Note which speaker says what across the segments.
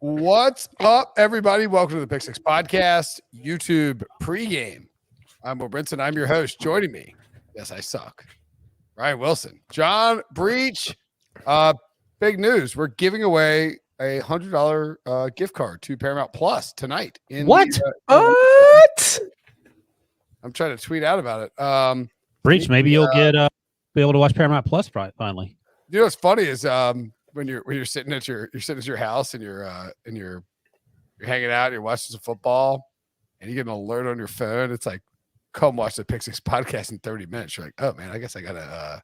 Speaker 1: What's up, everybody? Welcome to the Pick Six Podcast, YouTube pregame. I'm Brinson. I'm your host. Joining me, yes, I suck, Ryan Wilson, John Breech. Big news. We're giving away a $100 gift card to Paramount Plus tonight.
Speaker 2: What?
Speaker 1: I'm trying to tweet out about it.
Speaker 3: Breech, maybe you'll get be able to watch Paramount Plus finally.
Speaker 1: You know what's funny is when you're sitting at your house and you're hanging out, you're watching some football, and you get an alert on your phone. It's like, come watch the Pick Six Podcast in 30 minutes. You're like, oh man, I guess I gotta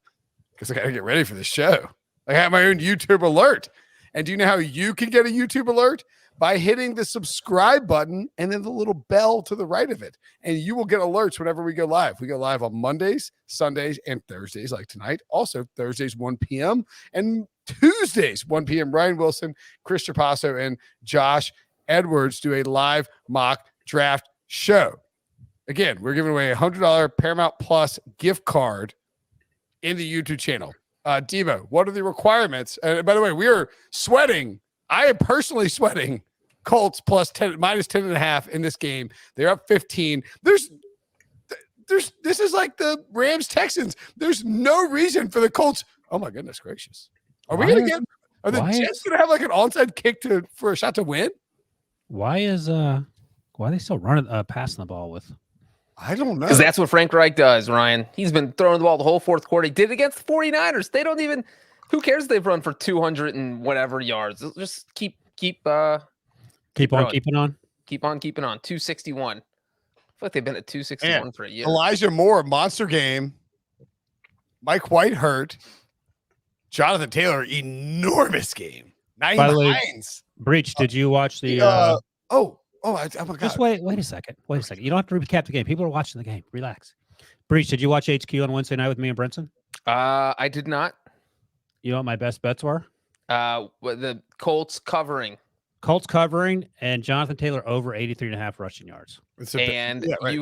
Speaker 1: get ready for this show. I have my own YouTube alert. And do you know how you can get a YouTube alert? By hitting the subscribe button and then the little bell to the right of it. And you will get alerts whenever we go live. We go live on Mondays, Sundays, and Thursdays like tonight. Also Thursdays, 1 p.m. and Tuesdays, 1 p.m. Ryan Wilson, Chris Trapasso, and Josh Edwards do a live mock draft show. Again, we're giving away a $100 Paramount Plus gift card in the YouTube channel. Devo, what are the requirements? By the way, we are sweating. I am personally sweating Colts plus 10, minus 10.5 in this game. They're up 15. This is like the Rams Texans. There's no reason for the Colts. Oh my goodness gracious. Are the Jets going to have like an onside kick for a shot to win?
Speaker 3: Why are they still running passing the ball with?
Speaker 1: I don't know.
Speaker 2: Because that's what Frank Reich does, Ryan. He's been throwing the ball the whole fourth quarter. He did it against the 49ers. They don't even who cares if they've run for 200 and whatever yards. Just keep on keeping on. Keep on keeping on. 261. I feel like they've been at 261 for a year.
Speaker 1: Elijah Moore, monster game. Mike White hurt. Jonathan Taylor, enormous game.
Speaker 3: By the way, Breech, did you watch the
Speaker 1: oh my God.
Speaker 3: Just wait a second. You don't have to recap the game. People are watching the game. Relax. Breech, did you watch HQ on Wednesday night with me and Brinson?
Speaker 2: I did not.
Speaker 3: You know what my best bets were?
Speaker 2: The Colts covering,
Speaker 3: and Jonathan Taylor over 83.5 rushing yards.
Speaker 2: You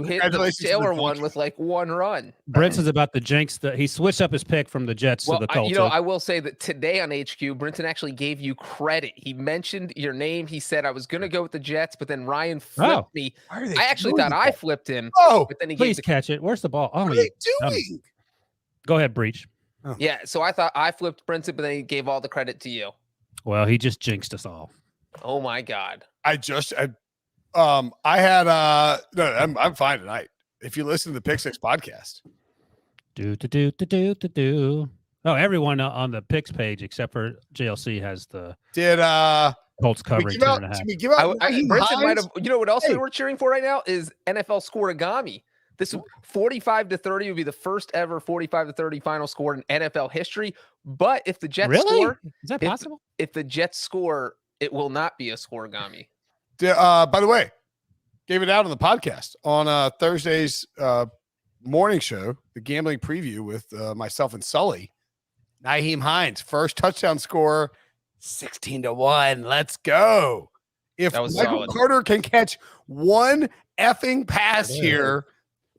Speaker 2: hit the Taylor one with like one run.
Speaker 3: Brinson's about to jinx he switched up his pick from the Jets to the Colts.
Speaker 2: I will say that today on HQ, Brinson actually gave you credit. He mentioned your name. He said I was going to go with the Jets, but then Ryan flipped me. I actually thought I flipped him. But then he
Speaker 3: please catch it. Where's the ball?
Speaker 1: What are they doing?
Speaker 3: Go ahead, Breech.
Speaker 2: Oh. Yeah, so I thought I flipped Brinson, but then he gave all the credit to you.
Speaker 3: Well, he just jinxed us all.
Speaker 2: Oh my God!
Speaker 1: I'm fine tonight. If you listen to the Pick Six Podcast,
Speaker 3: Oh, everyone on the picks page except for JLC has the Colts covering
Speaker 2: 10.5. Brinson might have. You know what else we're cheering for right now is NFL scoreagami. This 45-30 would be the first ever 45-30 final score in NFL history. But if the Jets score,
Speaker 3: is that possible?
Speaker 2: If the Jets score, it will not be a scoreagami.
Speaker 1: By the way, gave it out on the podcast on Thursday's morning show, the gambling preview with myself and Sully. Nyheim Hines, first touchdown scorer, 16-1. Let's go. If Michael Carter can catch one effing pass here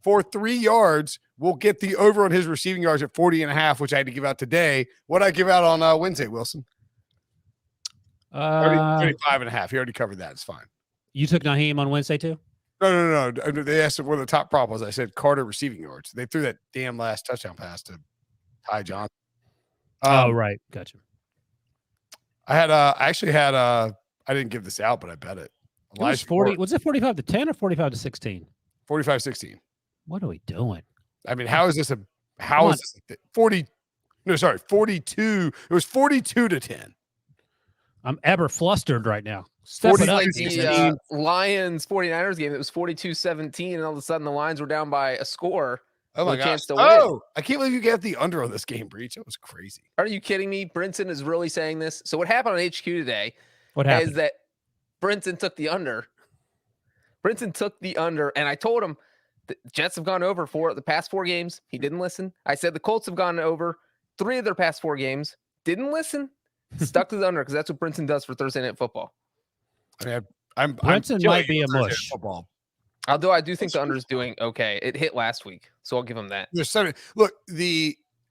Speaker 1: for 3 yards, we'll get the over on his receiving yards at 40.5, which I had to give out today. What did I give out on Wednesday, Wilson? 35.5. He already covered that. It's fine.
Speaker 3: You took Nyheim on Wednesday too?
Speaker 1: No. They asked what the top prop was. I said Carter receiving yards. They threw that damn last touchdown pass to Ty Johnson.
Speaker 3: Right. Gotcha.
Speaker 1: I didn't give this out, but I bet it.
Speaker 3: Was it 45-10 or 45-16?
Speaker 1: 45-16.
Speaker 3: What are we doing?
Speaker 1: I mean, how is this 40? No, sorry, 42. It was 42-10.
Speaker 3: I'm ever flustered right now.
Speaker 2: Like the Lions 49ers game, it was 42-17, and all of a sudden the Lions were down by a score.
Speaker 1: Oh my gosh. I can't believe you got the under on this game, Breech. That was crazy.
Speaker 2: Are you kidding me? Brinson is really saying this. So what happened on HQ today is that Brinson took the under. And I told him the Jets have gone over for the past 4 games. He didn't listen. I said the Colts have gone over 3 of their past 4 games. Didn't listen. Stuck to the under because that's what Brinson does for Thursday Night Football.
Speaker 1: I mean,
Speaker 3: Brinson might be a mush.
Speaker 1: Football.
Speaker 2: Although I do think the under is doing okay. It hit last week, so I'll give him that.
Speaker 1: Look,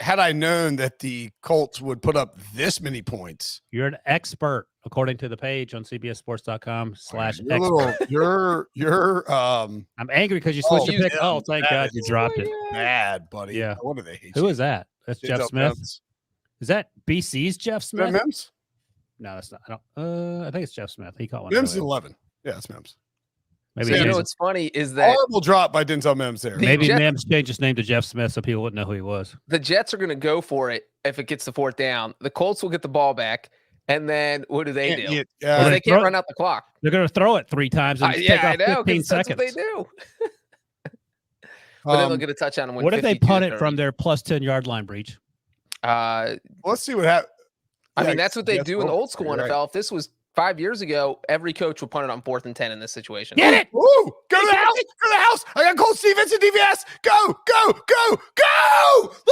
Speaker 1: had I known that the Colts would put up this many points.
Speaker 3: You're an expert, according to the page on CBSSports.com/expert.
Speaker 1: You're
Speaker 3: I'm angry because you switched your pick. Oh, thank God you dropped it.
Speaker 1: Bad, buddy.
Speaker 3: Yeah.
Speaker 1: What do they hate?
Speaker 3: Who is that? That's Jeff Smith. Is that BC's Jeff Smith?
Speaker 1: Mims?
Speaker 3: No, that's not. I think it's Jeff Smith. He caught one.
Speaker 1: Mims is 11. Yeah, it's Mims.
Speaker 2: Maybe so, what's funny is that
Speaker 1: horrible drop by Denzel Mims there.
Speaker 3: Maybe Mims changed his name to Jeff Smith so people wouldn't know who he was.
Speaker 2: The Jets are going to go for it if it gets the 4th down. The Colts will get the ball back, and then what do? They can't run out the clock.
Speaker 3: They're going to throw it 3 times and take off 15 seconds.
Speaker 2: That's what they do. But then they'll get a touchdown and win.
Speaker 3: What if they punt it from their plus 10-yard line, Breech?
Speaker 1: Let's see what happens.
Speaker 2: I mean, that's what they do in the old school NFL. Right. If this was 5 years ago, every coach would punt it on 4th and 10 in this situation.
Speaker 1: Get it! Woo! Go to the house! Go to the house! I got Colts defense and DVS. Go!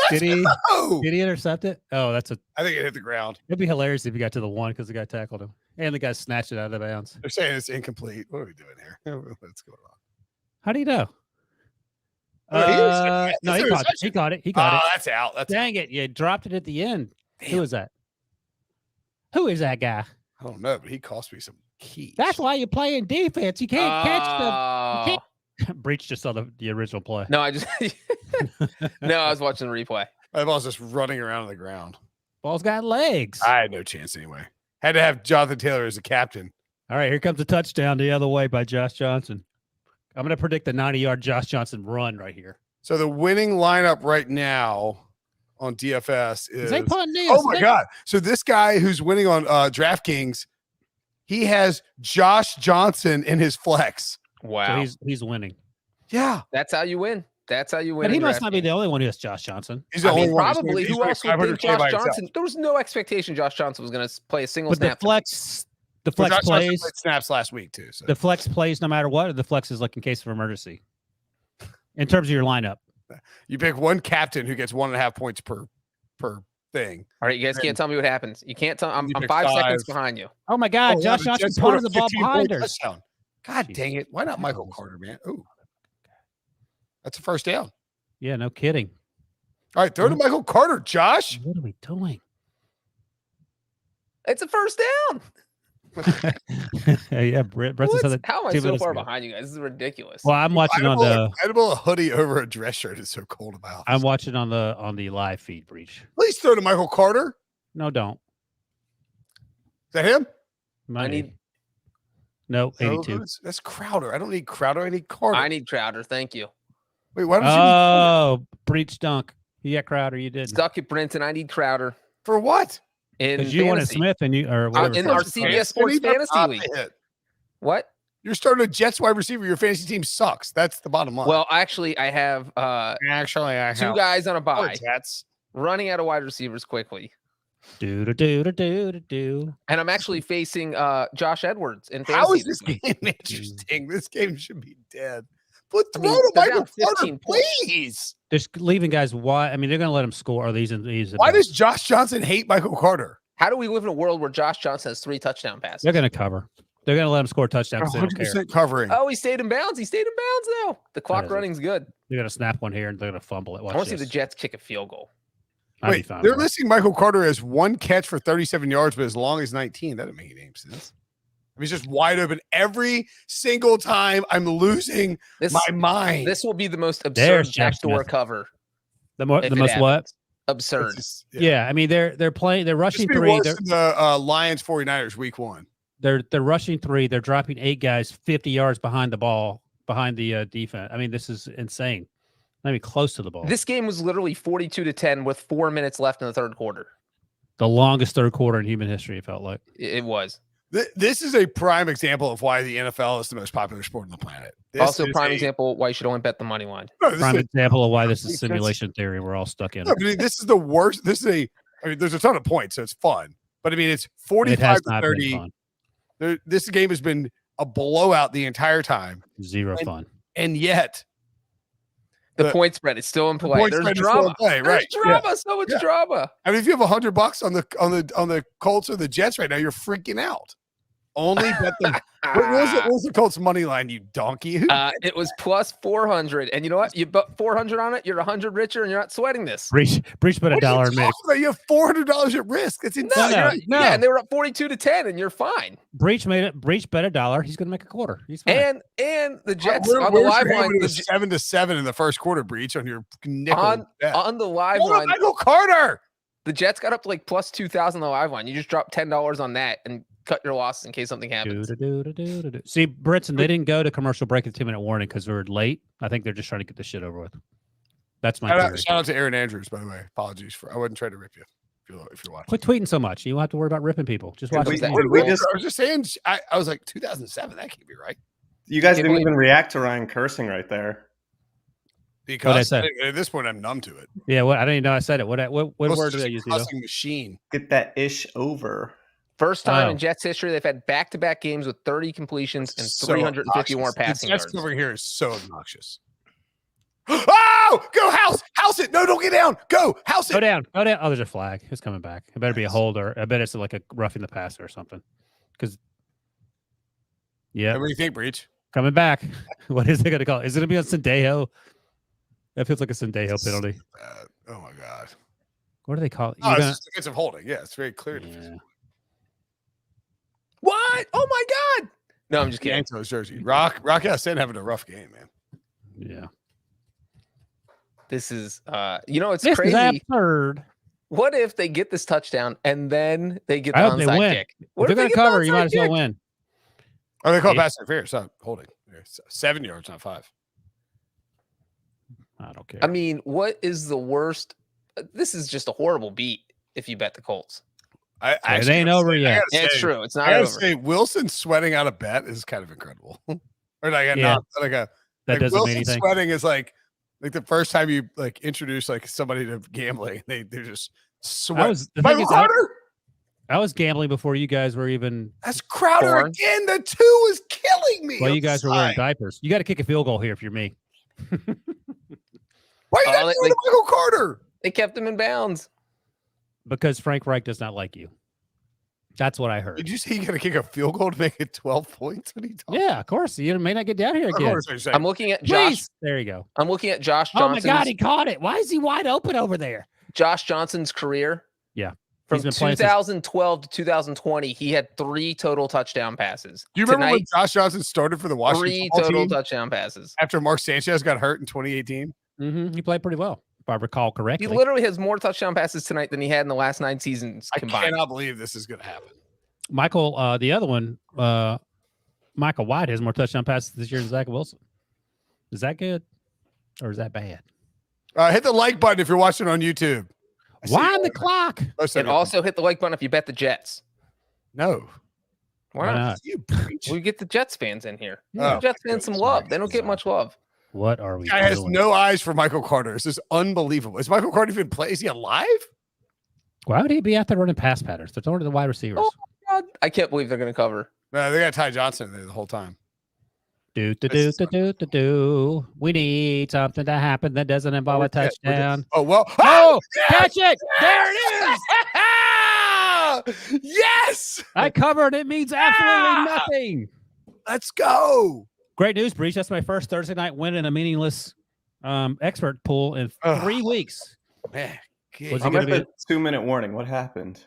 Speaker 1: Let's go!
Speaker 3: Did he intercept it? Oh, I think
Speaker 1: it hit the ground.
Speaker 3: It'd be hilarious if he got to the 1 because the guy tackled him and the guy snatched it out of bounds.
Speaker 1: They're saying it's incomplete. What are we doing here? What's going on?
Speaker 3: How do you know? No, he got it. He got it.
Speaker 1: That's out.
Speaker 3: Dang it! You dropped it at the end. Damn. Who is that? Who is that guy?
Speaker 1: I don't know, but he cost me some keys.
Speaker 3: That's why you're playing defense. You can't catch them. Breech just saw the original play.
Speaker 2: No, I was watching the replay.
Speaker 1: My ball's just running around on the ground.
Speaker 3: Ball's got legs.
Speaker 1: I had no chance anyway. Had to have Jonathan Taylor as a captain.
Speaker 3: All right, here comes a touchdown the other way by Josh Johnson. I'm going to predict the 90-yard Josh Johnson run right here.
Speaker 1: So the winning lineup right now on DFS is
Speaker 3: oh
Speaker 1: my God. So this guy who's winning on DraftKings, he has Josh Johnson in his flex.
Speaker 2: Wow.
Speaker 3: So he's winning.
Speaker 1: Yeah.
Speaker 2: That's how you win. That's how you win.
Speaker 3: But he must not be the only one who has Josh Johnson.
Speaker 1: He's the only one.
Speaker 2: Probably. Who else would think Josh Johnson? There was no expectation Josh Johnson was going to play a single snap.
Speaker 3: The flex plays.
Speaker 1: Played snaps last week too. So.
Speaker 3: The flex plays no matter what, or the flex is like in case of emergency. In terms of your lineup.
Speaker 1: You pick one captain who gets 1.5 points per thing.
Speaker 2: All right, you guys can't tell me what happens. You can't tell. I'm 5 seconds behind you.
Speaker 3: Oh my God, Josh Johnson punted the ball behind her.
Speaker 1: God dang it! Why not Michael Carter, man? Ooh, that's a first down.
Speaker 3: Yeah, no kidding.
Speaker 1: All right, throw to Michael Carter, Josh.
Speaker 3: What are we doing?
Speaker 2: It's a first down.
Speaker 3: Yeah,
Speaker 2: how am I so far behind you guys? This is ridiculous.
Speaker 3: Well, I'm watching on the
Speaker 1: edible hoodie over a dress shirt. It's so cold about.
Speaker 3: I'm watching on the live feed, Breech.
Speaker 1: Please throw to Michael Carter.
Speaker 3: No, don't.
Speaker 1: Is that him?
Speaker 3: No, 82.
Speaker 1: That's Crowder. I don't need Crowder. I need Carter.
Speaker 2: I need Crowder. Thank you.
Speaker 1: Wait, why don't you?
Speaker 3: Breech dunk. You got Crowder. You did.
Speaker 2: Stuck at Brinson. I need Crowder.
Speaker 1: For what?
Speaker 3: Because you wanted Smith and you or whatever.
Speaker 2: In our CBS Sports Fantasy League. What?
Speaker 1: You're starting a Jets wide receiver. Your fantasy team sucks. That's the bottom line.
Speaker 2: Well, actually, I have I have 2 guys on a bye.
Speaker 1: Jets
Speaker 2: running out of wide receivers quickly.
Speaker 3: And
Speaker 2: I'm actually facing Josh Edwards in fantasy.
Speaker 1: How is this game interesting? This game should be dead. But throw to Michael Carter, please.
Speaker 3: They're leaving guys wide. I mean, they're going to let him score.
Speaker 1: Why does Josh Johnson hate Michael Carter?
Speaker 2: How do we live in a world where Josh Johnson has 3 touchdown passes?
Speaker 3: They're going to cover. They're going to let him score touchdowns.
Speaker 1: 100% covering.
Speaker 2: Oh, he stayed in bounds. Now. The clock running's good.
Speaker 3: They're going to snap one here and they're going to fumble it.
Speaker 2: I want to see the Jets kick a field goal.
Speaker 1: Wait, they're listing Michael Carter as 1 catch for 37 yards, but as long as 19. That doesn't make any sense. I mean, he's just wide open every single time. I'm losing my mind.
Speaker 2: This will be the most absurd backdoor cover.
Speaker 3: The most what?
Speaker 2: Absurd.
Speaker 3: Yeah, I mean they're rushing 3.
Speaker 1: Worse than the Lions 49ers week 1.
Speaker 3: They're rushing 3. They're dropping 8 guys 50 yards behind the ball, behind the defense. I mean, this is insane. Not even close to the ball.
Speaker 2: This game was literally 42-10 with 4 minutes left in the third quarter.
Speaker 3: The longest third quarter in human history, it felt like.
Speaker 2: It was.
Speaker 1: This is a prime example of why the NFL is the most popular sport on the planet.
Speaker 2: Also, prime example why you should only bet the money line.
Speaker 3: Prime example of why this is simulation theory. We're all stuck in it.
Speaker 1: I mean, this is the worst. I mean, there's a ton of points, so it's fun. But I mean, it's 45-30. This game has been a blowout the entire time.
Speaker 3: Zero fun.
Speaker 1: And yet,
Speaker 2: the point spread is still in play. There's drama.
Speaker 1: Right?
Speaker 2: There's drama. So much drama.
Speaker 1: I mean, if you have $100 on the Colts or the Jets right now, you're freaking out. Only bet them. What was the Colts money line, you donkey?
Speaker 2: It was plus 400. And you know what? You bet 400 on it, you're 100 richer and you're not sweating this.
Speaker 3: Breech bet $1 and made it.
Speaker 1: You have $400 at risk. It's insane.
Speaker 3: No.
Speaker 2: Yeah, and they were up 42-10, and you're fine.
Speaker 3: Breech bet $1. He's going to make a quarter. He's fine.
Speaker 2: And the Jets on the live line.
Speaker 1: It was 7-7 in the first quarter, Breech, on your nickel.
Speaker 2: On the live line.
Speaker 1: Michael Carter.
Speaker 2: The Jets got up to like plus 2,000 on the live line. You just dropped $10 on that and cut your losses in case something happens.
Speaker 3: See, Brinson, they didn't go to commercial break at 2-minute warning because we were late. I think they're just trying to get this shit over with. That's my theory.
Speaker 1: Shout out to Aaron Andrews, by the way. Apologies I wasn't trying to rip you if you're watching.
Speaker 3: Quit tweeting so much. You don't have to worry about ripping people. Just watch.
Speaker 1: I was just saying. I was like 2007. That can't be right.
Speaker 4: You guys didn't even react to Ryan cursing right there.
Speaker 1: Because at this point, I'm numb to it.
Speaker 3: Yeah, I didn't even know I said it. What word did I use?
Speaker 1: Machine.
Speaker 4: Get that ish over.
Speaker 2: First time in Jets history, they've had back-to-back games with 30 completions and 350 more passing yards.
Speaker 1: Jets over here is so obnoxious. Oh, go house it. No, don't get down. Go house it.
Speaker 3: Go down. Oh, there's a flag. It's coming back. It better be a hold, or I bet it's like a roughing the passer or something. Because what
Speaker 1: do you think, Breech?
Speaker 3: Coming back. What is it going to call? Is it going to be on Sendejo? That feels like a Sendejo penalty.
Speaker 1: Oh my god.
Speaker 3: What do they call it?
Speaker 1: Oh, it's just defensive holding. Yeah, it's very clear.
Speaker 3: Yeah.
Speaker 2: What? Oh my god. No, I'm just kidding.
Speaker 1: His jersey. Rock Sin having a rough game, man.
Speaker 3: Yeah.
Speaker 2: This is it's
Speaker 3: this
Speaker 2: crazy.
Speaker 3: Is absurd.
Speaker 2: What if they get this touchdown and then they get the onside kick?
Speaker 3: If they're going to cover, you might as well win.
Speaker 1: Oh, they call pass interference, not holding. 7 yards, not 5.
Speaker 3: I don't care.
Speaker 2: I mean, what is the worst? This is just a horrible beat if you bet the Colts.
Speaker 3: It ain't over yet.
Speaker 2: It's true. It's not
Speaker 1: I
Speaker 2: over.
Speaker 1: gotta say, Wilson sweating out a bet is kind of incredible. Or
Speaker 3: that doesn't
Speaker 1: Wilson
Speaker 3: mean anything.
Speaker 1: Sweating is like the first time you introduce somebody to gambling, they're just sweat.
Speaker 3: I was gambling before you guys were even.
Speaker 1: That's Crowder again. The 2 is killing me.
Speaker 3: Well, you guys were wearing diapers. You got to kick a field goal here if you're me.
Speaker 1: Why you got to Michael Carter?
Speaker 2: They kept him in bounds.
Speaker 3: Because Frank Reich does not like you. That's what I heard.
Speaker 1: Did you say you got to kick a field goal to make it 12 points?
Speaker 3: Yeah, of course. You may not get down here again.
Speaker 2: I'm looking at Josh.
Speaker 3: There you go.
Speaker 2: I'm looking at Josh Johnson.
Speaker 3: Oh my God, he caught it. Why is he wide open over there?
Speaker 2: Josh Johnson's career.
Speaker 3: Yeah.
Speaker 2: From 2012 to 2020, he had 3 total touchdown passes.
Speaker 1: Do you remember when Josh Johnson started for the Washington
Speaker 2: 3 total touchdown passes
Speaker 1: after Mark Sanchez got hurt in 2018?
Speaker 3: Mm-hmm. He played pretty well, if I recall correctly.
Speaker 2: He literally has more touchdown passes tonight than he had in the last 9 seasons combined.
Speaker 1: I cannot believe this is going to happen.
Speaker 3: Michael, the other one, Michael White has more touchdown passes this year than Zach Wilson. Is that good or is that bad?
Speaker 1: Hit the like button if you're watching on YouTube.
Speaker 3: Wind the clock.
Speaker 2: And also hit the like button if you bet the Jets.
Speaker 1: No.
Speaker 2: Why not? We get the Jets fans in here. Jets fans some love. They don't get much love.
Speaker 3: What are we
Speaker 1: doing? Guy has no eyes for Michael Carter. This is unbelievable. Is Michael Carter even play? Is he alive?
Speaker 3: Why would he be out there running pass patterns? They're throwing to the wide receivers.
Speaker 2: Oh my God. I can't believe they're going to cover.
Speaker 1: No, they got Ty Johnson there the whole time.
Speaker 3: We need something to happen that doesn't involve a touchdown. Catch it! There it
Speaker 1: is! Yes!
Speaker 3: I covered. It means absolutely nothing.
Speaker 1: Let's go.
Speaker 3: Great news, Breech. That's my first Thursday night win in a meaningless expert pool in 3 weeks.
Speaker 1: Man,
Speaker 4: I'm at the 2-minute warning. What happened?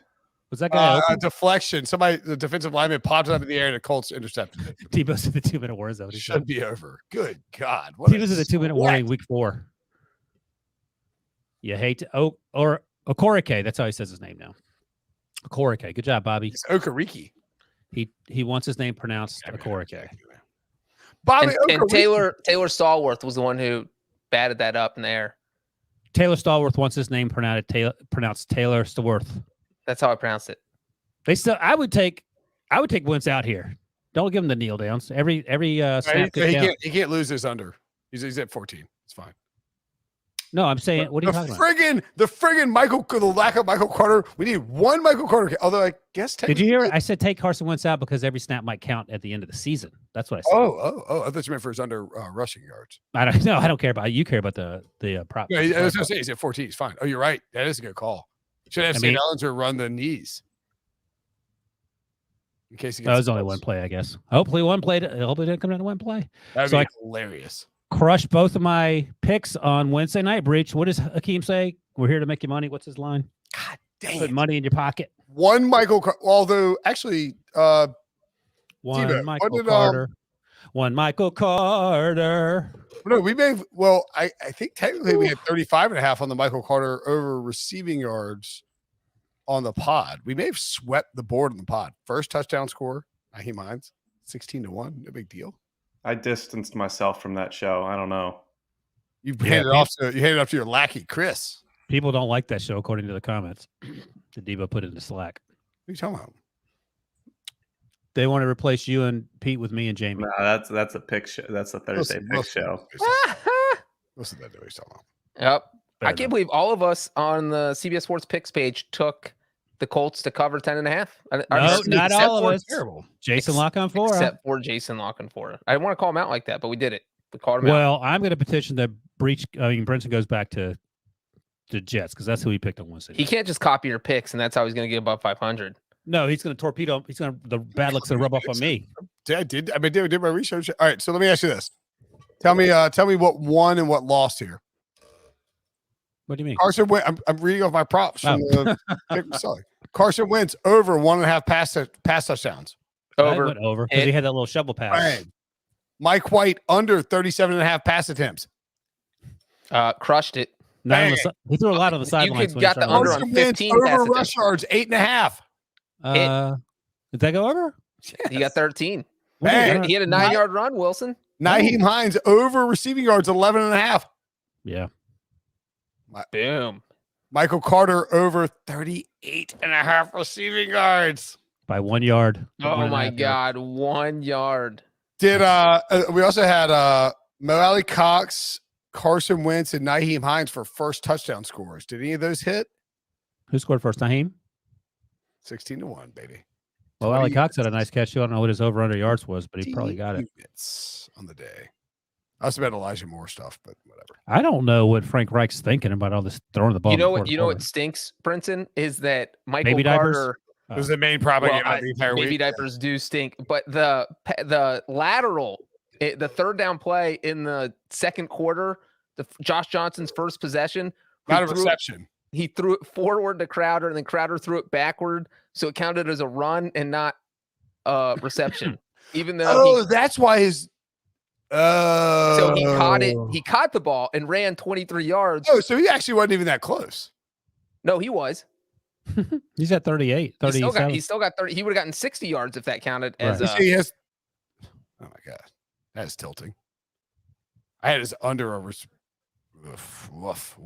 Speaker 3: Was that guy
Speaker 1: a deflection? The defensive lineman popped up in the air and the Colts intercepted it.
Speaker 3: Tebow's in the 2-minute warning. That
Speaker 1: should be over. Good God.
Speaker 3: Tebow's in the 2-minute warning week 4. You hate to or Okorike. That's how he says his name now. Okorike. Good job, Bobby.
Speaker 1: It's Okariki.
Speaker 3: He wants his name pronounced Okorike.
Speaker 1: Bobby
Speaker 2: and Taylor Stallworth was the one who batted that up in the air.
Speaker 3: Taylor Stallworth wants his name pronounced Taylor Stallworth.
Speaker 2: That's how I pronounce it.
Speaker 3: I would take Wentz out here. Don't give him the kneel downs. Every snap.
Speaker 1: He can't lose his under. He's at 14. It's fine.
Speaker 3: No, I'm saying, what are you talking about?
Speaker 1: The friggin' the lack of Michael Carter. We need one Michael Carter. Although I guess.
Speaker 3: Did you hear it? I said take Carson Wentz out because every snap might count at the end of the season. That's what I said.
Speaker 1: Oh! I thought you meant for his under rushing yards.
Speaker 3: I don't care about. You care about the prop.
Speaker 1: Yeah, I was gonna say he's at 14. He's fine. Oh, you're right. That is a good call. Should have St. Ellen's run the knees. in case he
Speaker 3: That
Speaker 1: gets.
Speaker 3: was only one play, I guess. Hopefully one play. Hopefully it didn't come down to one play.
Speaker 1: That'd
Speaker 3: So
Speaker 1: be
Speaker 3: I
Speaker 1: hilarious.
Speaker 3: crushed both of my picks on Wednesday night. Breach. What does Hakeem say? We're here to make you money. What's his line?
Speaker 1: God dang
Speaker 3: Put
Speaker 1: it.
Speaker 3: money in your pocket.
Speaker 1: One Michael, although actually,
Speaker 3: One
Speaker 1: T-Bone,
Speaker 3: Michael Carter. One Michael Carter.
Speaker 1: no, we may. Well, I think technically we had 35.5 on the Michael Carter over receiving yards on the pod. We may have swept the board on the pod. First touchdown score, Naheem Hines, 16-1. No big deal.
Speaker 4: I distanced myself from that show. I don't know.
Speaker 1: You handed it off to your lackey, Chris.
Speaker 3: People don't like that show, according to the comments. The Devo put it in the Slack.
Speaker 1: What are you talking about?
Speaker 3: They want to replace you and Pete with me and Jamie.
Speaker 4: No, that's a pick show. That's a Thursday pick show.
Speaker 1: Listen to that. What he's talking about.
Speaker 2: Yep.
Speaker 3: Fair
Speaker 2: I can't believe all of us on the CBS Sports Picks page took the Colts to cover 10.5.
Speaker 3: No, not all of us.
Speaker 1: Terrible.
Speaker 3: Jason Lockenfora.
Speaker 2: Except for Jason Lockenfora. I didn't want to call him out like that, but we did it. We called him out.
Speaker 3: Well, I'm going to petition that Brinson goes back to Jets because that's who he picked on Wednesday.
Speaker 2: He can't just copy your picks, and that's how he's going to get above 500.
Speaker 3: No, he's going to torpedo. The bad luck's going to rub off on me.
Speaker 1: I did my research. All right, so let me ask you this. Tell me what won and what lost here.
Speaker 3: What do you mean?
Speaker 1: Carson Wentz. I'm reading off my props from the pick. Sorry. Carson Wentz over 1.5 pass touchdowns.
Speaker 3: Over because he had that little shovel pass.
Speaker 1: Bang. Mike White under 37.5 pass attempts.
Speaker 2: Crushed it.
Speaker 3: He threw a lot on the sidelines.
Speaker 2: You got the under on 15
Speaker 1: over rush yards, 8.5.
Speaker 3: Did that go over?
Speaker 2: Yes. He got 13.
Speaker 1: Bang.
Speaker 2: He had a 9-yard run, Wilson.
Speaker 1: Naheem Hines over receiving yards, 11.5.
Speaker 3: Yeah.
Speaker 2: Boom.
Speaker 1: Michael Carter over 38.5 receiving yards.
Speaker 3: By 1 yard.
Speaker 2: Oh my God. 1 yard.
Speaker 1: Did we also had Mo Alley Cox, Carson Wentz, and Naheem Hines for first touchdown scores. Did any of those hit?
Speaker 3: Who scored first? Naheem?
Speaker 1: 16-1, baby.
Speaker 3: Well, Alley Cox had a nice catch. I don't know what his over-under yards was, but he probably got it.
Speaker 1: On the day. I also bet Elijah Moore stuff, but whatever.
Speaker 3: I don't know what Frank Reich's thinking about all this throwing the ball.
Speaker 2: You know what stinks, Brinson, is that Michael
Speaker 3: Baby
Speaker 2: Carter.
Speaker 1: It was the main problem the entire week.
Speaker 2: Baby diapers do stink, but the lateral, the third down play in the second quarter, Josh Johnson's first possession,
Speaker 1: not a reception.
Speaker 2: He threw it forward to Crowder, and then Crowder threw it backward, so it counted as a run and not a reception. Even though
Speaker 1: that's why his.
Speaker 2: So he caught it. He caught the ball and ran 23 yards.
Speaker 1: Oh, so he actually wasn't even that close.
Speaker 2: No, he was.
Speaker 3: He's at 38. 37.
Speaker 2: He still got 30. He would have gotten 60 yards if that counted as.
Speaker 1: He has. Oh my God, that is tilting. I had his under over. Woof.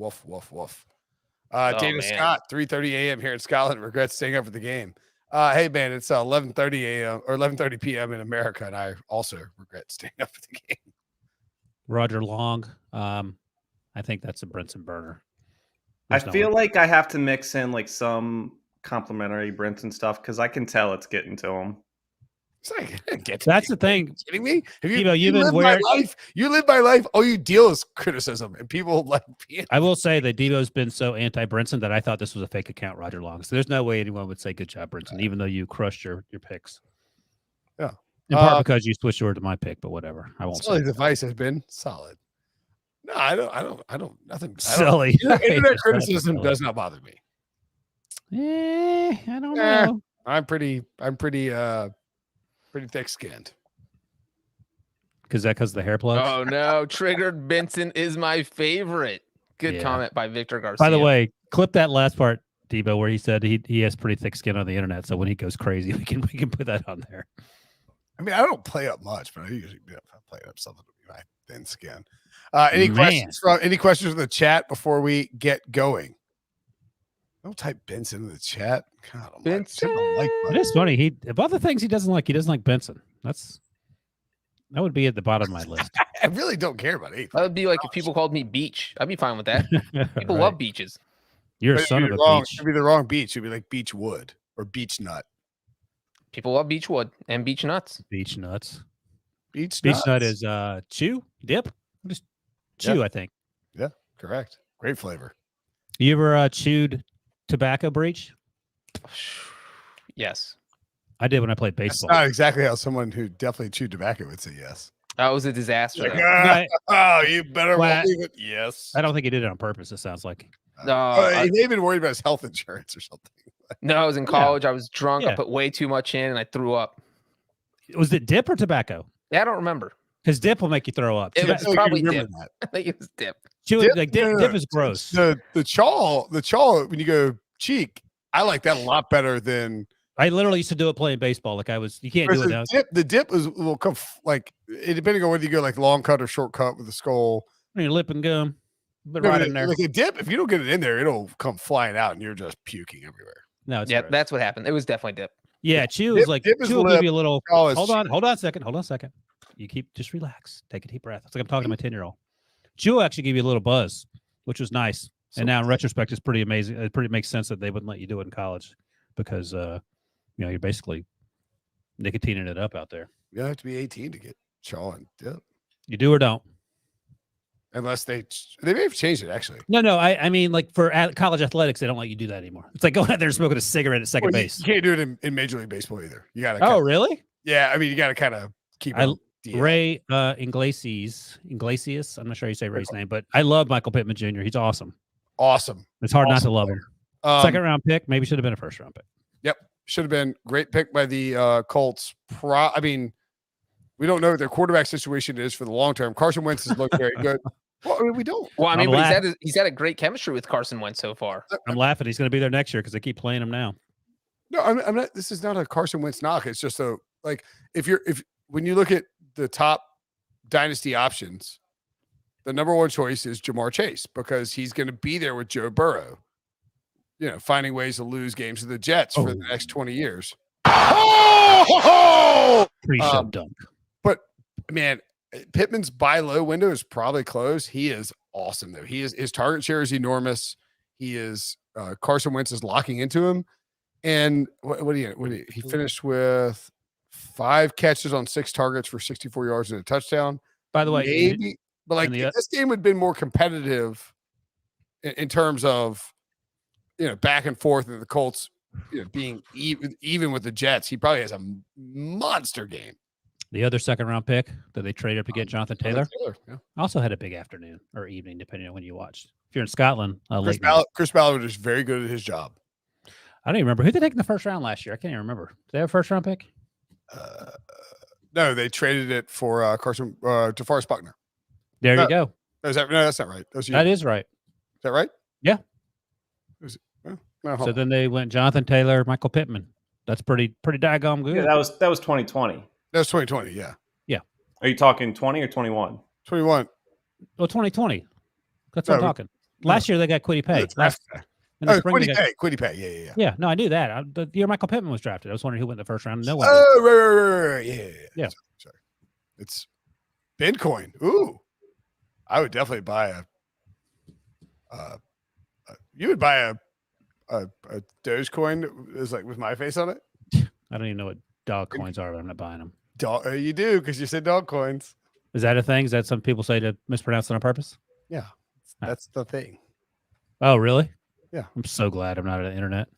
Speaker 1: Dana Scott, 3:30 a.m. here in Scotland. Regrets staying up for the game. Hey man, it's 11:30 a.m. or 11:30 p.m. in America, and I also regret staying up for the game.
Speaker 3: Roger Long, I think that's a Brinson burner.
Speaker 4: I feel like I have to mix in like some complimentary Brinson stuff because I can tell it's getting to him.
Speaker 1: It's like,
Speaker 3: that's the thing.
Speaker 1: Are you kidding me?
Speaker 3: You live my
Speaker 1: life. You live my life. All you deal is criticism, and people like.
Speaker 3: I will say that Devo's been so anti-Brinson that I thought this was a fake account, Roger Long. So there's no way anyone would say good job, Brinson, even though you crushed your picks.
Speaker 1: Yeah,
Speaker 3: in part because you switched over to my pick, but whatever. I won't.
Speaker 1: Sully's advice has been solid. No, I don't. Nothing.
Speaker 3: Silly.
Speaker 1: Internet criticism does not bother me.
Speaker 3: I don't know.
Speaker 1: I'm pretty thick-skinned.
Speaker 3: Because of the hair plugs?
Speaker 2: Oh, no. Triggered Benson is my favorite. Good comment by Victor Garcia.
Speaker 3: By the way, clip that last part, Debo, where he said he has pretty thick skin on the internet. So when he goes crazy, we can put that on there.
Speaker 1: I mean, I don't play up much, but I usually play up something to be my thin skin. Any questions from the chat before we get going? Don't type Benson in the chat. God,
Speaker 2: Benson.
Speaker 3: It is funny. Of all the things he doesn't like Benson. That would be at the bottom of my list.
Speaker 1: I really don't care about it.
Speaker 2: That would be like if people called me Beach. I'd be fine with that. People love beaches.
Speaker 3: You're a son of a beach.
Speaker 1: It'd be the wrong beach. It'd be like beach wood or beach nut.
Speaker 2: People love beach wood and beach nuts.
Speaker 3: Beach nuts.
Speaker 1: Beach
Speaker 3: nut is chew dip. Just chew, I think.
Speaker 1: Yeah, correct. Great flavor.
Speaker 3: You ever chewed tobacco, Breech?
Speaker 2: Yes.
Speaker 3: I did when I played
Speaker 1: That's
Speaker 3: baseball.
Speaker 1: not exactly how someone who definitely chewed tobacco would say yes.
Speaker 2: That was a disaster.
Speaker 1: Like, oh, you better believe it. Yes.
Speaker 3: I don't think he did it on purpose. It sounds like.
Speaker 1: He may have been worried about his health insurance or something.
Speaker 2: No, I was in college. I was drunk.
Speaker 3: Yeah.
Speaker 2: I put way too much in, and I threw up.
Speaker 3: Was it dip or tobacco?
Speaker 2: Yeah, I don't remember.
Speaker 3: Because dip will make you throw up.
Speaker 2: It was
Speaker 1: you
Speaker 2: probably
Speaker 1: remember
Speaker 2: dip.
Speaker 1: that.
Speaker 2: I think it was dip.
Speaker 3: Dip is gross.
Speaker 1: The chaw when you go cheek, I like that a lot better than.
Speaker 3: I literally used to do it playing baseball. Like you can't do it now.
Speaker 1: The dip will come depending on whether you go like long cut or short cut with the skull.
Speaker 3: Your lip and gum. But
Speaker 1: No,
Speaker 3: right in there.
Speaker 1: Like a dip, if you don't get it in there, it'll come flying out and you're just puking everywhere.
Speaker 3: No, it's
Speaker 2: Yeah,
Speaker 3: gross.
Speaker 2: that's what happened. It was definitely dip.
Speaker 3: Yeah, chew is like
Speaker 1: dip is
Speaker 3: chew will give you a little.
Speaker 1: chaw is
Speaker 3: Hold on a second. You just relax. Take a deep breath. It's like I'm talking to my 10-year-old. Chew will actually give you a little buzz, which was nice. And now in retrospect, it's pretty amazing. It pretty makes sense that they wouldn't let you do it in college because you're basically nicotining it up out there.
Speaker 1: You have to be 18 to get chaw and dip.
Speaker 3: You do or don't.
Speaker 1: Unless they may have changed it actually.
Speaker 3: No. I mean, like for college athletics, they don't let you do that anymore. It's like going out there and smoking a cigarette at second base.
Speaker 1: You can't do it in Major League Baseball either. You got to.
Speaker 3: Oh, really?
Speaker 1: Yeah, I mean, you got to kind of keep.
Speaker 3: Ray Iglesias. I'm not sure how you say Ray's name, but I love Michael Pittman Jr. He's awesome.
Speaker 1: Awesome.
Speaker 3: It's hard not to love him. Second round pick, maybe should have been a first round pick.
Speaker 1: Yep, should have been great pick by the Colts. I mean, we don't know what their quarterback situation is for the long term. Carson Wentz has looked very good. Well, I mean, we don't.
Speaker 2: Well, I mean, but he's had a great chemistry with Carson Wentz so far.
Speaker 3: I'm laughing. He's going to be there next year because they keep playing him now.
Speaker 1: No, I'm not. This is not a Carson Wentz knock. It's just when you look at the top dynasty options, the number one choice is Jamar Chase because he's going to be there with Joe Burrow. Finding ways to lose games to the Jets for the next 20 years.
Speaker 3: Pre-shove dunk.
Speaker 1: But man, Pittman's buy low window is probably closed. He is awesome though. His target share is enormous. He is Carson Wentz is locking into him. And he finished with 5 catches on 6 targets for 64 yards and a touchdown.
Speaker 3: By the way,
Speaker 1: maybe, but this game would have been more competitive in terms of back and forth and the Colts being even with the Jets. He probably has a monster game.
Speaker 3: The other second round pick that they traded up to get Jonathan Taylor
Speaker 1: yeah.
Speaker 3: also had a big afternoon or evening, depending on when you watched. If you're in Scotland,
Speaker 1: Chris Ballard is very good at his job.
Speaker 3: I don't even remember who they take in the first round last year. I can't even remember. Did they have a first round pick?
Speaker 1: No, they traded it for DeForest Buckner.
Speaker 3: There you go.
Speaker 1: No, that's not right.
Speaker 3: That is right.
Speaker 1: Is that right?
Speaker 3: Yeah.
Speaker 1: No,
Speaker 3: so then they went Jonathan Taylor, Michael Pittman. That's pretty daggone good.
Speaker 4: Yeah, that was 2020.
Speaker 1: That was 2020. Yeah.
Speaker 3: Yeah.
Speaker 4: Are you talking 20 or 21?
Speaker 1: 21.
Speaker 3: Well, 2020. That's what I'm talking. Last year they got Quiddy Pay.
Speaker 1: Quiddy Pay. Yeah.
Speaker 3: Yeah. No, I knew that. The year Michael Pittman was drafted, I was wondering who went in the first round. No one.
Speaker 1: Oh, right. Yeah. Sorry. It's Bitcoin. Ooh, I would definitely buy you would buy a Dogecoin that is like with my face on it.
Speaker 3: I don't even know what dog coins are, but I'm not buying them.
Speaker 1: You do because you said dog coins.
Speaker 3: Is that a thing? Is that some people say to mispronounce it on purpose?
Speaker 1: Yeah, that's the thing.
Speaker 3: Oh, really?
Speaker 1: Yeah.
Speaker 3: I'm so glad I'm not on the internet.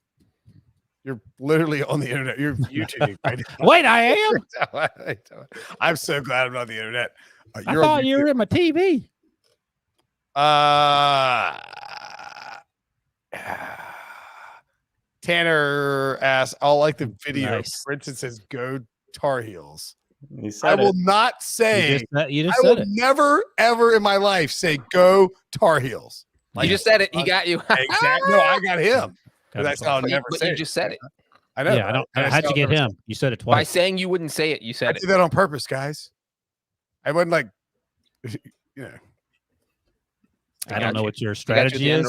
Speaker 1: You're literally on the internet. You're YouTube right now.
Speaker 3: Wait, I am?
Speaker 1: I'm so glad I'm not on the internet.
Speaker 3: I thought you were in my TV.
Speaker 1: Tanner asks, I'll like the video.
Speaker 3: Nice.
Speaker 1: Brinson says, go Tar Heels.
Speaker 4: I
Speaker 1: will not say,
Speaker 3: you just
Speaker 1: I will
Speaker 3: said it.
Speaker 1: never, ever in my life say, go Tar Heels.
Speaker 2: You just said it. He got you.
Speaker 1: Exactly. No, I got him. That's how I'll never say
Speaker 2: you just said it.
Speaker 1: I know.
Speaker 3: Yeah, how'd you get him? You said it twice.
Speaker 2: By saying you wouldn't say it, you said
Speaker 1: I did that on purpose, guys. I wasn't like,
Speaker 3: I don't know what your strategy is.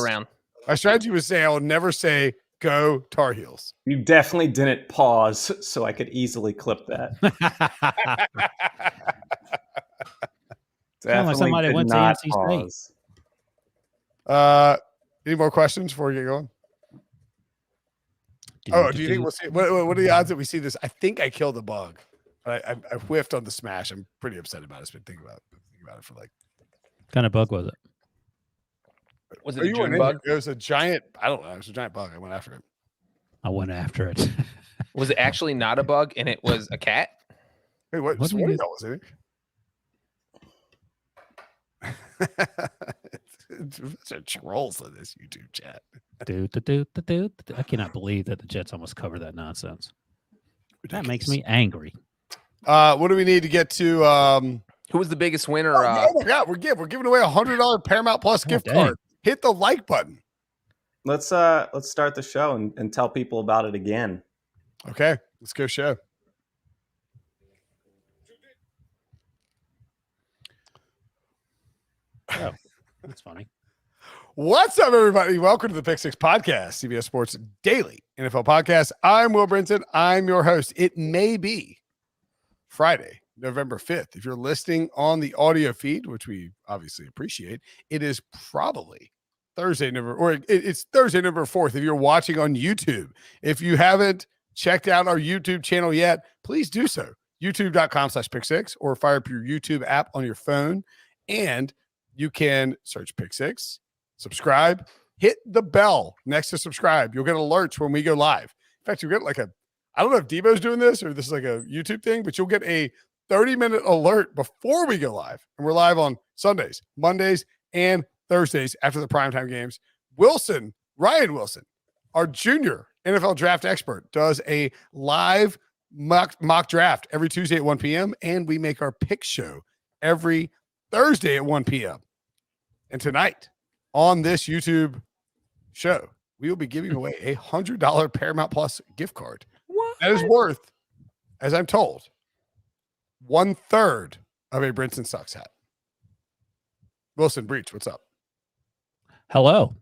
Speaker 1: My strategy was saying I will never say go Tar Heels.
Speaker 4: You definitely didn't pause, so I could easily clip that.
Speaker 3: Sound like somebody went to NC
Speaker 1: State. Any more questions before we get going? Do you think we'll see? What are the odds that we see this? I think I killed a bug. I whiffed on the smash. I'm pretty upset about it. I've been thinking about it for like.
Speaker 3: What kind of bug was it?
Speaker 2: Was it a June bug?
Speaker 1: It was a giant. I don't know. It was a giant bug. I went after it.
Speaker 3: I went after it.
Speaker 2: Was it actually not a bug and it was a cat?
Speaker 1: Hey, what
Speaker 3: What do you-
Speaker 1: Swarty Bell was it? It's a trolls in this YouTube chat.
Speaker 3: I cannot believe that the Jets almost covered that nonsense. That makes me angry.
Speaker 1: What do we need to get to?
Speaker 2: Who was the biggest winner?
Speaker 1: Oh my God, we're giving away $100 Paramount Plus gift card. Hit the like button.
Speaker 4: Let's start the show and tell people about it again.
Speaker 1: Okay, let's go show.
Speaker 3: Oh, that's funny.
Speaker 1: What's up, everybody? Welcome to the Pick Six Podcast, CBS Sports Daily NFL Podcast. I'm Will Brinson. I'm your host. It may be Friday, November 5th. If you're listening on the audio feed, which we obviously appreciate, it is probably Thursday, it's Thursday, November 4th. If you're watching on YouTube, if you haven't checked out our YouTube channel yet, please do so. YouTube.com/Pick6 or fire up your YouTube app on your phone, and you can search Pick Six, subscribe, hit the bell next to subscribe. You'll get alerts when we go live. In fact, you'll get I don't know if Debo's doing this or this is like a YouTube thing, but you'll get a 30-minute alert before we go live. And we're live on Sundays, Mondays, and Thursdays after the primetime games. Ryan Wilson, our junior NFL draft expert, does a live mock draft every Tuesday at 1 p.m. And we make our pick show every Thursday at 1 p.m. And tonight on this YouTube show, we will be giving away a $100 Paramount Plus gift card.
Speaker 2: What?
Speaker 1: That is worth, as I'm told, 1/3 of a Brinson Sucks hat. Wilson, Breech, what's up?
Speaker 3: Hello.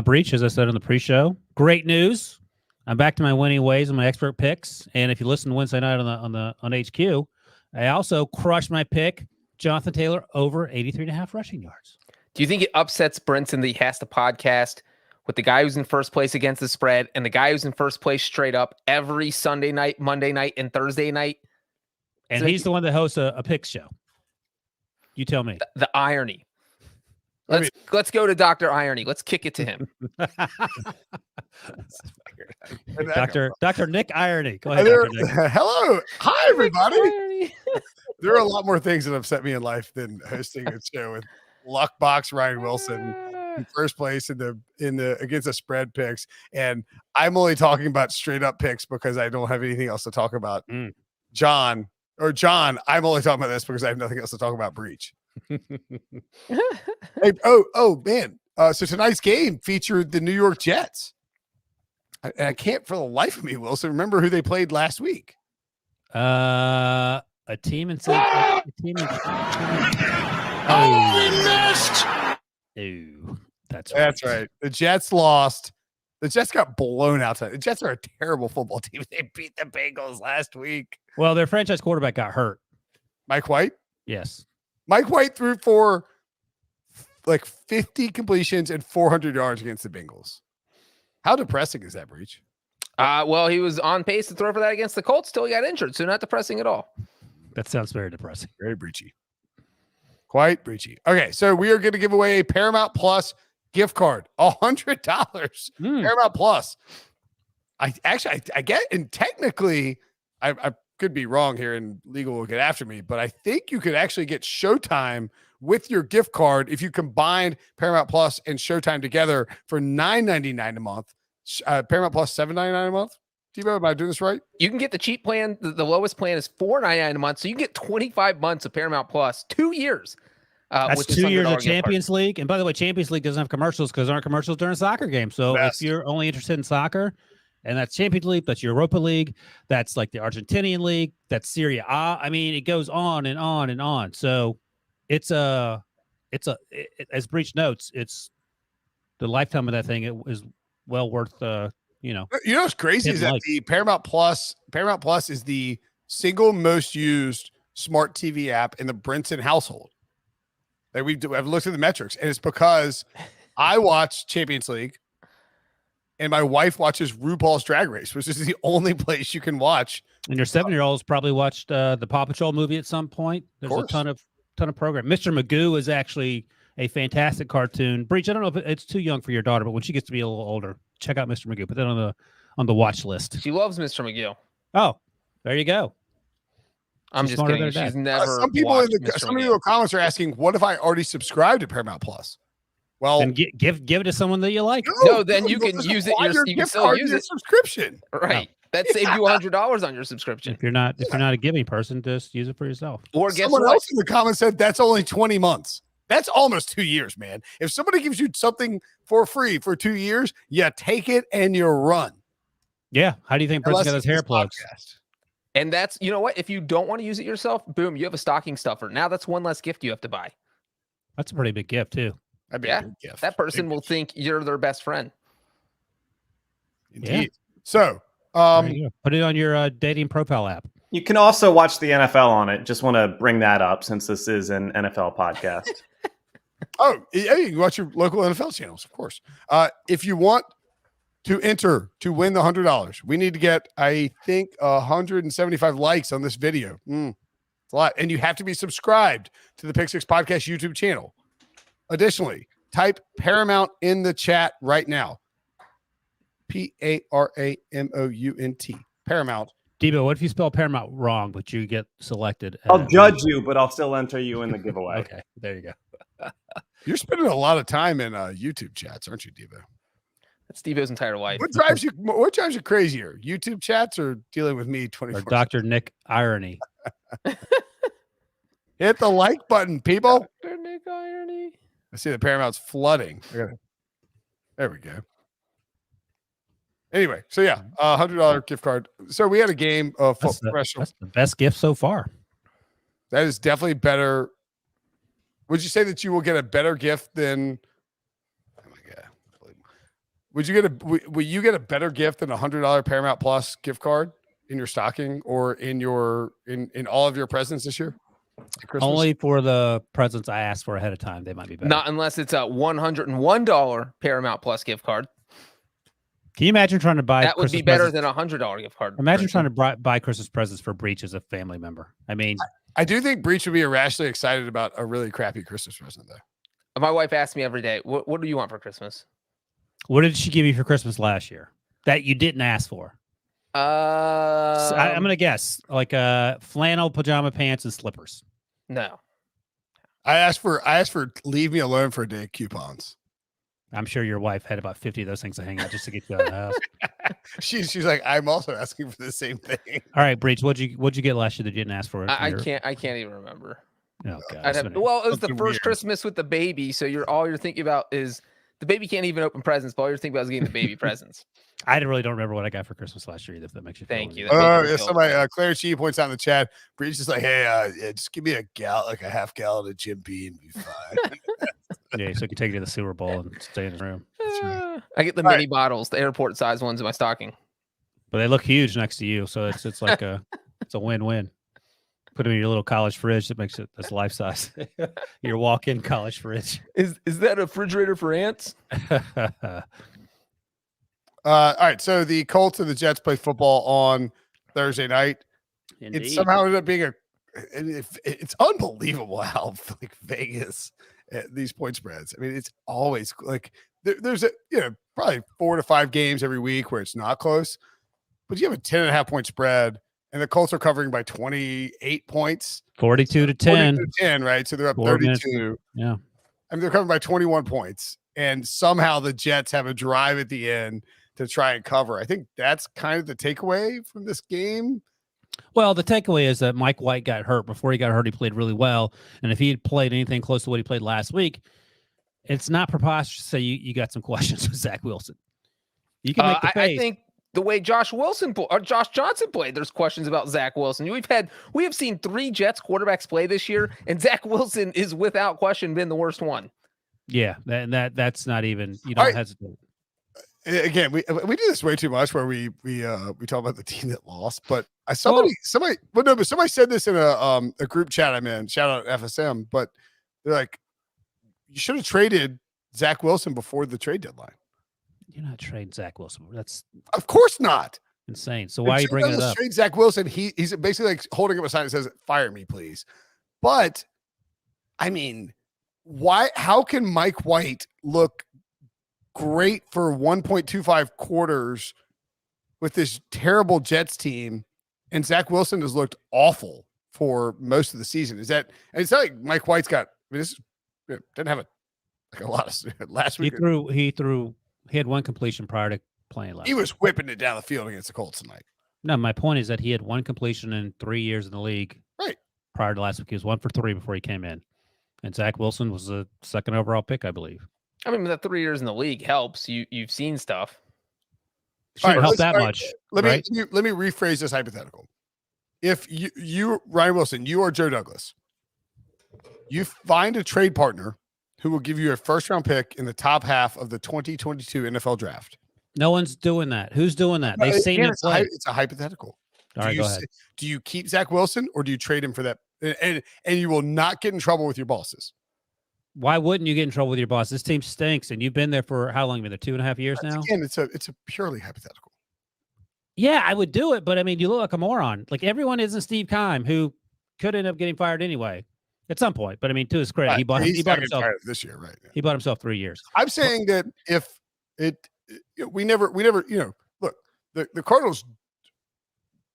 Speaker 3: Breech, as I said on the pre-show, great news. I'm back to my winning ways and my expert picks. And if you listen to Wednesday night on HQ, I also crushed my pick, Jonathan Taylor, over 83.5 rushing yards.
Speaker 2: Do you think it upsets Brinson that he has to podcast with the guy who's in first place against the spread and the guy who's in first place straight up every Sunday night, Monday night, and Thursday night?
Speaker 3: And he's the one that hosts a picks show. You tell me.
Speaker 2: The irony. Let's go to Dr. Irony. Let's kick it to him.
Speaker 3: Dr. Nick Irony. Go ahead,
Speaker 1: Dr.
Speaker 3: Nick.
Speaker 1: Hello. Hi, everybody. There are a lot more things that upset me in life than hosting a show with Luckbox Ryan Wilson in first place in the against the spread picks. And I'm only talking about straight up picks because I don't have anything else to talk about. John, I'm only talking about this because I have nothing else to talk about. Breech. Hey, man. So tonight's game featured the New York Jets. I can't for the life of me, Wilson, remember who they played last week.
Speaker 3: A team in
Speaker 1: Oh, we missed.
Speaker 3: Oh, that's
Speaker 1: right. The Jets lost. The Jets got blown out. The Jets are a terrible football team. They beat the Bengals last week.
Speaker 3: Well, their franchise quarterback got hurt.
Speaker 1: Mike White?
Speaker 3: Yes.
Speaker 1: Mike White threw for like 50 completions and 400 yards against the Bengals. How depressing is that, Breech?
Speaker 2: Well, he was on pace to throw for that against the Colts till he got injured, so not depressing at all.
Speaker 3: That sounds very depressing.
Speaker 1: Very breachy. Quite breachy. Okay, so we are going to give away a Paramount Plus gift card, $100. Paramount Plus. I get, and technically, I could be wrong here, and legal will get after me, but I think you could actually get Showtime with your gift card if you combined Paramount Plus and Showtime together for $9.99 a month. Paramount Plus $7.99 a month. Tebow, am I doing this right?
Speaker 2: You can get the cheap plan. The lowest plan is $4.99 a month, so you can get 25 months of Paramount Plus, 2 years.
Speaker 3: That's 2 years of Champions League. And by the way, Champions League doesn't have commercials because there aren't commercials during soccer games. So if you're only interested in soccer, and that's Champions League, that's Europa League, that's like the Argentinian League, that's Serie A. I mean, it goes on and on and on. So it's as Breech notes, it's the lifetime of that thing. It is well worth,
Speaker 1: You know what's crazy is that the Paramount Plus is the single most used smart TV app in the Brinson household. Like I've looked at the metrics, and it's because I watch Champions League, and my wife watches RuPaul's Drag Race, which is the only place you can watch. And
Speaker 3: your 7-year-old's probably watched the Paw Patrol movie at some point. There's a ton of program. Mr. Magoo is actually a fantastic cartoon. Breech, I don't know if it's too young for your daughter, but when she gets to be a little older, check out Mr. Magoo. Put that on the watch list.
Speaker 2: She loves Mr. McGill.
Speaker 3: Oh, there you go.
Speaker 2: I'm
Speaker 3: She's
Speaker 2: just
Speaker 3: smarter
Speaker 2: kidding.
Speaker 3: than her
Speaker 2: She's
Speaker 3: dad.
Speaker 2: never.
Speaker 1: Some people in
Speaker 2: watched Mr.
Speaker 1: some
Speaker 2: McGill.
Speaker 1: of the comments are asking, "What if I already subscribed to Paramount Plus?" Well,
Speaker 3: And give it to someone that you like.
Speaker 2: No, then you can
Speaker 1: just
Speaker 2: use it.
Speaker 1: apply your
Speaker 2: You can
Speaker 1: gift
Speaker 2: still
Speaker 1: card to
Speaker 2: use
Speaker 1: your
Speaker 2: it.
Speaker 1: subscription.
Speaker 2: Right. That saved you $100 on your subscription.
Speaker 3: If you're not a giving person, just use it for yourself.
Speaker 2: Or guess
Speaker 1: Someone
Speaker 2: what?
Speaker 1: else in the comments said that's only 20 months. That's almost 2 years, man. If somebody gives you something for free for 2 years, you take it and you run.
Speaker 3: Yeah. How do you think Brinson
Speaker 1: Unless
Speaker 3: got his
Speaker 1: it's
Speaker 3: hair
Speaker 1: this
Speaker 3: plugs?
Speaker 1: podcast.
Speaker 2: And that's, you know what? If you don't want to use it yourself, boom, you have a stocking stuffer. Now that's one less gift you have to buy.
Speaker 3: That's a pretty big gift too.
Speaker 1: That'd be
Speaker 2: Yeah,
Speaker 1: a big gift.
Speaker 2: That person
Speaker 1: Big
Speaker 2: will
Speaker 1: gift.
Speaker 2: think you're their best friend.
Speaker 1: Indeed.
Speaker 3: Yeah.
Speaker 1: So,
Speaker 3: There you go. Put it on your dating profile app.
Speaker 4: You can also watch the NFL on it. Just want to bring that up since this is an NFL podcast.
Speaker 1: oh, yeah, you can watch your local NFL channels, of course. If you want to enter to win the $100, we need to get, I think, 175 likes on this video. It's a lot. And you have to be subscribed to the Pick Six Podcast YouTube channel. Additionally, type Paramount in the chat right now. Paramount. Paramount.
Speaker 3: Debo, what if you spell Paramount wrong, but you get selected?
Speaker 4: I'll judge you, but I'll still enter you in the giveaway.
Speaker 3: Okay, there you go.
Speaker 1: You're spending a lot of time in YouTube chats, aren't you, Devo?
Speaker 2: That's Steve-O's entire life.
Speaker 1: What drives you crazier? YouTube chats or dealing with me 24?
Speaker 3: Or Dr. Nick Irony.
Speaker 1: Hit the like button, people.
Speaker 2: Dr. Nick Irony.
Speaker 1: I see the Paramount's flooding. There we go. Anyway, so yeah, $100 gift card. So we had a game of professional.
Speaker 3: That's the best gift so far.
Speaker 1: That is definitely better. Would you say that you will get a better gift than? Oh my god! Will you get a better gift than $100 Paramount Plus gift card in your stocking or in all of your presents this year?
Speaker 3: Only for the presents I asked for ahead of time. They might be better.
Speaker 2: Not unless it's a $101 Paramount Plus gift card.
Speaker 3: Can you imagine trying to buy
Speaker 2: that would
Speaker 3: Christmas
Speaker 2: be better
Speaker 3: presents?
Speaker 2: than a $100 gift card?
Speaker 3: Imagine trying to buy Christmas presents for Breech as a family member. I mean,
Speaker 1: I do think Breech would be irrationally excited about a really crappy Christmas present, though.
Speaker 2: My wife asks me every day, what do you want for Christmas?
Speaker 3: What did she give you for Christmas last year that you didn't ask for? I'm going to guess like flannel pajama pants and slippers.
Speaker 2: No.
Speaker 1: I asked for leave me alone for a day coupons.
Speaker 3: I'm sure your wife had about 50 of those things to hang out just to get you out of the house.
Speaker 1: She's like, I'm also asking for the same thing.
Speaker 3: All right, Breech, what'd you get last year that you didn't ask for?
Speaker 2: I can't even remember.
Speaker 3: Oh, God,
Speaker 2: it was the first
Speaker 1: weird.
Speaker 2: Christmas with the baby, so all you're thinking about is the baby can't even open presents, but all you're thinking about is getting the baby presents.
Speaker 3: I really don't remember what I got for Christmas last year either, if that makes you feel
Speaker 2: Thank you.
Speaker 1: Yeah, somebody, Claire Chi points out in the chat, Breech is like, hey, just give me a half gallon of Jim Beam, be fine.
Speaker 3: Yeah, so you can take it to the Super Bowl and stay in the room.
Speaker 1: Right.
Speaker 2: I get the mini bottles, the airport size ones in my stocking.
Speaker 3: But they look huge next to you, so it's like it's a win-win. Put them in your little college fridge that makes it that's life size. Your walk-in college fridge.
Speaker 2: Is that a refrigerator for ants?
Speaker 1: All right, so the Colts and the Jets play football on Thursday night.
Speaker 3: Indeed.
Speaker 1: It somehow ended up being it's unbelievable how like Vegas these point spreads. I mean, it's always like there's probably 4 to 5 games every week where it's not close, but you have a 10.5 point spread, and the Colts are covering by 28 points,
Speaker 3: 42 to 10.
Speaker 1: 42 to 10, right? So they're up
Speaker 3: 4
Speaker 1: 32.
Speaker 3: minutes. Yeah,
Speaker 1: I mean, they're covering by 21 points, and somehow the Jets have a drive at the end to try and cover. I think that's kind of the takeaway from this game.
Speaker 3: Well, the takeaway is that Mike White got hurt. Before he got hurt, he played really well. And if he had played anything close to what he played last week, it's not preposterous to say you got some questions with Zach Wilson. You can make the face.
Speaker 2: I think the way Josh Johnson played, there's questions about Zach Wilson. We have seen 3 Jets quarterbacks play this year, and Zach Wilson is without question been the worst one.
Speaker 3: Yeah, that's not even, you don't hesitate.
Speaker 1: Again, we do this way too much where we talk about the team that lost, but somebody said this in a group chat I'm in, shout out FSM, but they're like, you should have traded Zach Wilson before the trade deadline.
Speaker 3: You're not trading Zach Wilson. That's
Speaker 1: of course not
Speaker 3: insane. So why are you bringing it up?
Speaker 1: Trade Zach Wilson. He's basically like holding up a sign that says, fire me, please. But I mean, how can Mike White look great for 1.25 quarters with this terrible Jets team, and Zach Wilson has looked awful for most of the season. Is that? And it's not like Mike White's got. I mean, this didn't have a lot of last week.
Speaker 3: He had one completion prior to playing last.
Speaker 1: He was whipping it down the field against the Colts tonight.
Speaker 3: No, my point is that he had one completion in 3 years in the league.
Speaker 1: Right.
Speaker 3: Prior to last week, he was 1 for 3 before he came in, and Zach Wilson was the second overall pick, I believe.
Speaker 2: I mean, that 3 years in the league helps. You've seen stuff.
Speaker 3: Shouldn't help that much.
Speaker 1: Let me rephrase this hypothetical. If you Ryan Wilson, you are Joe Douglas, you find a trade partner who will give you a first-round pick in the top half of the 2022 NFL draft.
Speaker 3: No one's doing that. Who's doing that? They've seen him play.
Speaker 1: It's a hypothetical.
Speaker 3: All right, go ahead.
Speaker 1: Do you keep Zach Wilson or do you trade him for that? And you will not get in trouble with your bosses.
Speaker 3: Why wouldn't you get in trouble with your boss? This team stinks, and you've been there for how long? You've been there 2.5 years now?
Speaker 1: Again, it's a purely hypothetical.
Speaker 3: Yeah, I would do it, but I mean, you look like a moron. Like everyone isn't Steve Keim, who could end up getting fired anyway at some point. But I mean, to his credit,
Speaker 1: Right.
Speaker 3: he bought himself
Speaker 1: this year, right?
Speaker 3: He bought himself 3 years.
Speaker 1: I'm saying that if we never, look, the Cardinals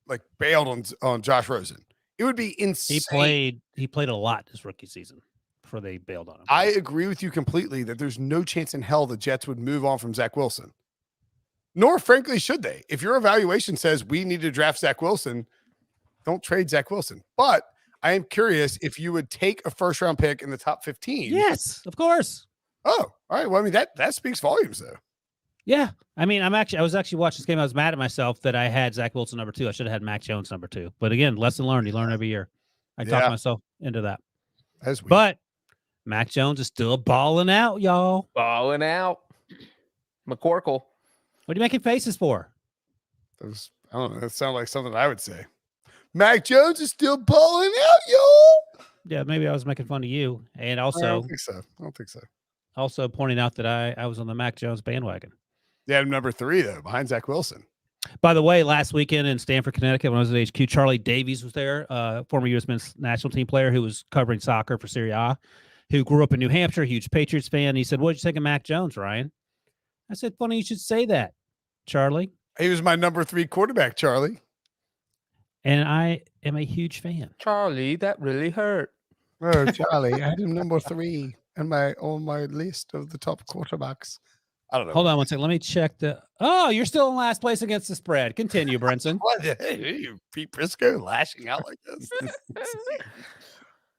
Speaker 1: like bailed on Josh Rosen. It would be insane.
Speaker 3: He played a lot this rookie season before they bailed on him.
Speaker 1: I agree with you completely that there's no chance in hell the Jets would move on from Zach Wilson. Nor, frankly, should they. If your evaluation says we need to draft Zach Wilson, don't trade Zach Wilson. But I am curious if you would take a first-round pick in the top 15.
Speaker 3: Yes, of course.
Speaker 1: Oh, all right. Well, I mean, that speaks volumes, though.
Speaker 3: Yeah. I mean, I was actually watching this game. I was mad at myself that I had Zach Wilson number 2. I should have had Mac Jones number 2. But again, lesson learned. You learn every year. I talked myself into that.
Speaker 1: That's weird.
Speaker 3: But Mac Jones is still balling out, y'all.
Speaker 2: Balling out. McCorkle.
Speaker 3: What are you making faces for?
Speaker 1: I don't know. That sounds like something I would say. Mac Jones is still balling out, y'all.
Speaker 3: Yeah, maybe I was making fun of you. And also,
Speaker 1: I don't think so.
Speaker 3: Also pointing out that I was on the Mac Jones bandwagon.
Speaker 1: They had him number 3, though, behind Zach Wilson.
Speaker 3: By the way, last weekend in Stamford, Connecticut, when I was at HQ, Charlie Davies was there, former U.S. men's national team player who was covering soccer for Serie A, who grew up in New Hampshire, huge Patriots fan. He said, "What did you think of Mac Jones, Ryan?" I said, "Funny you should say that, Charlie."
Speaker 1: He was my number 3 quarterback, Charlie.
Speaker 3: And I am a huge fan.
Speaker 2: Charlie, that really hurt.
Speaker 1: Oh, Charlie, I had him number 3 on my list of the top quarterbacks. I don't know.
Speaker 3: Hold on one second. Let me check Oh, you're still in last place against the spread. Continue, Brinson.
Speaker 1: What? Hey, Pete Prisco lashing out like this.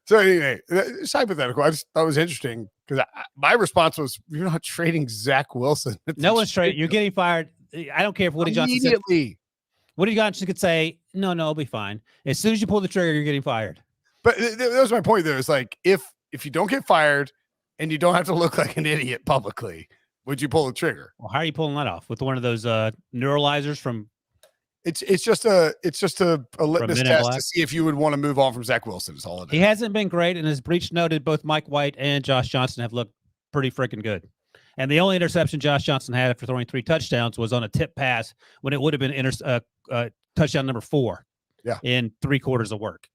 Speaker 1: So anyway, it's hypothetical. I just thought it was interesting because my response was, "You're not trading Zach Wilson."
Speaker 3: No one's trading. You're getting fired. I don't care if Woody Johnson said. Woody Johnson could say, "No, it'll be fine." As soon as you pull the trigger, you're getting fired.
Speaker 1: But that was my point. There, it's like if you don't get fired and you don't have to look like an idiot publicly, would you pull the trigger?
Speaker 3: Well, how are you pulling that off? With one of those neuralizers from?
Speaker 1: It's just a litmus test to see if you would want to move on from Zach Wilson. Is all it is.
Speaker 3: He hasn't been great, and as Breech noted, both Mike White and Josh Johnson have looked pretty freaking good. And the only interception Josh Johnson had after throwing 3 touchdowns was on a tip pass when it would have been touchdown number 4.
Speaker 1: Yeah, in
Speaker 3: 3 quarters of work.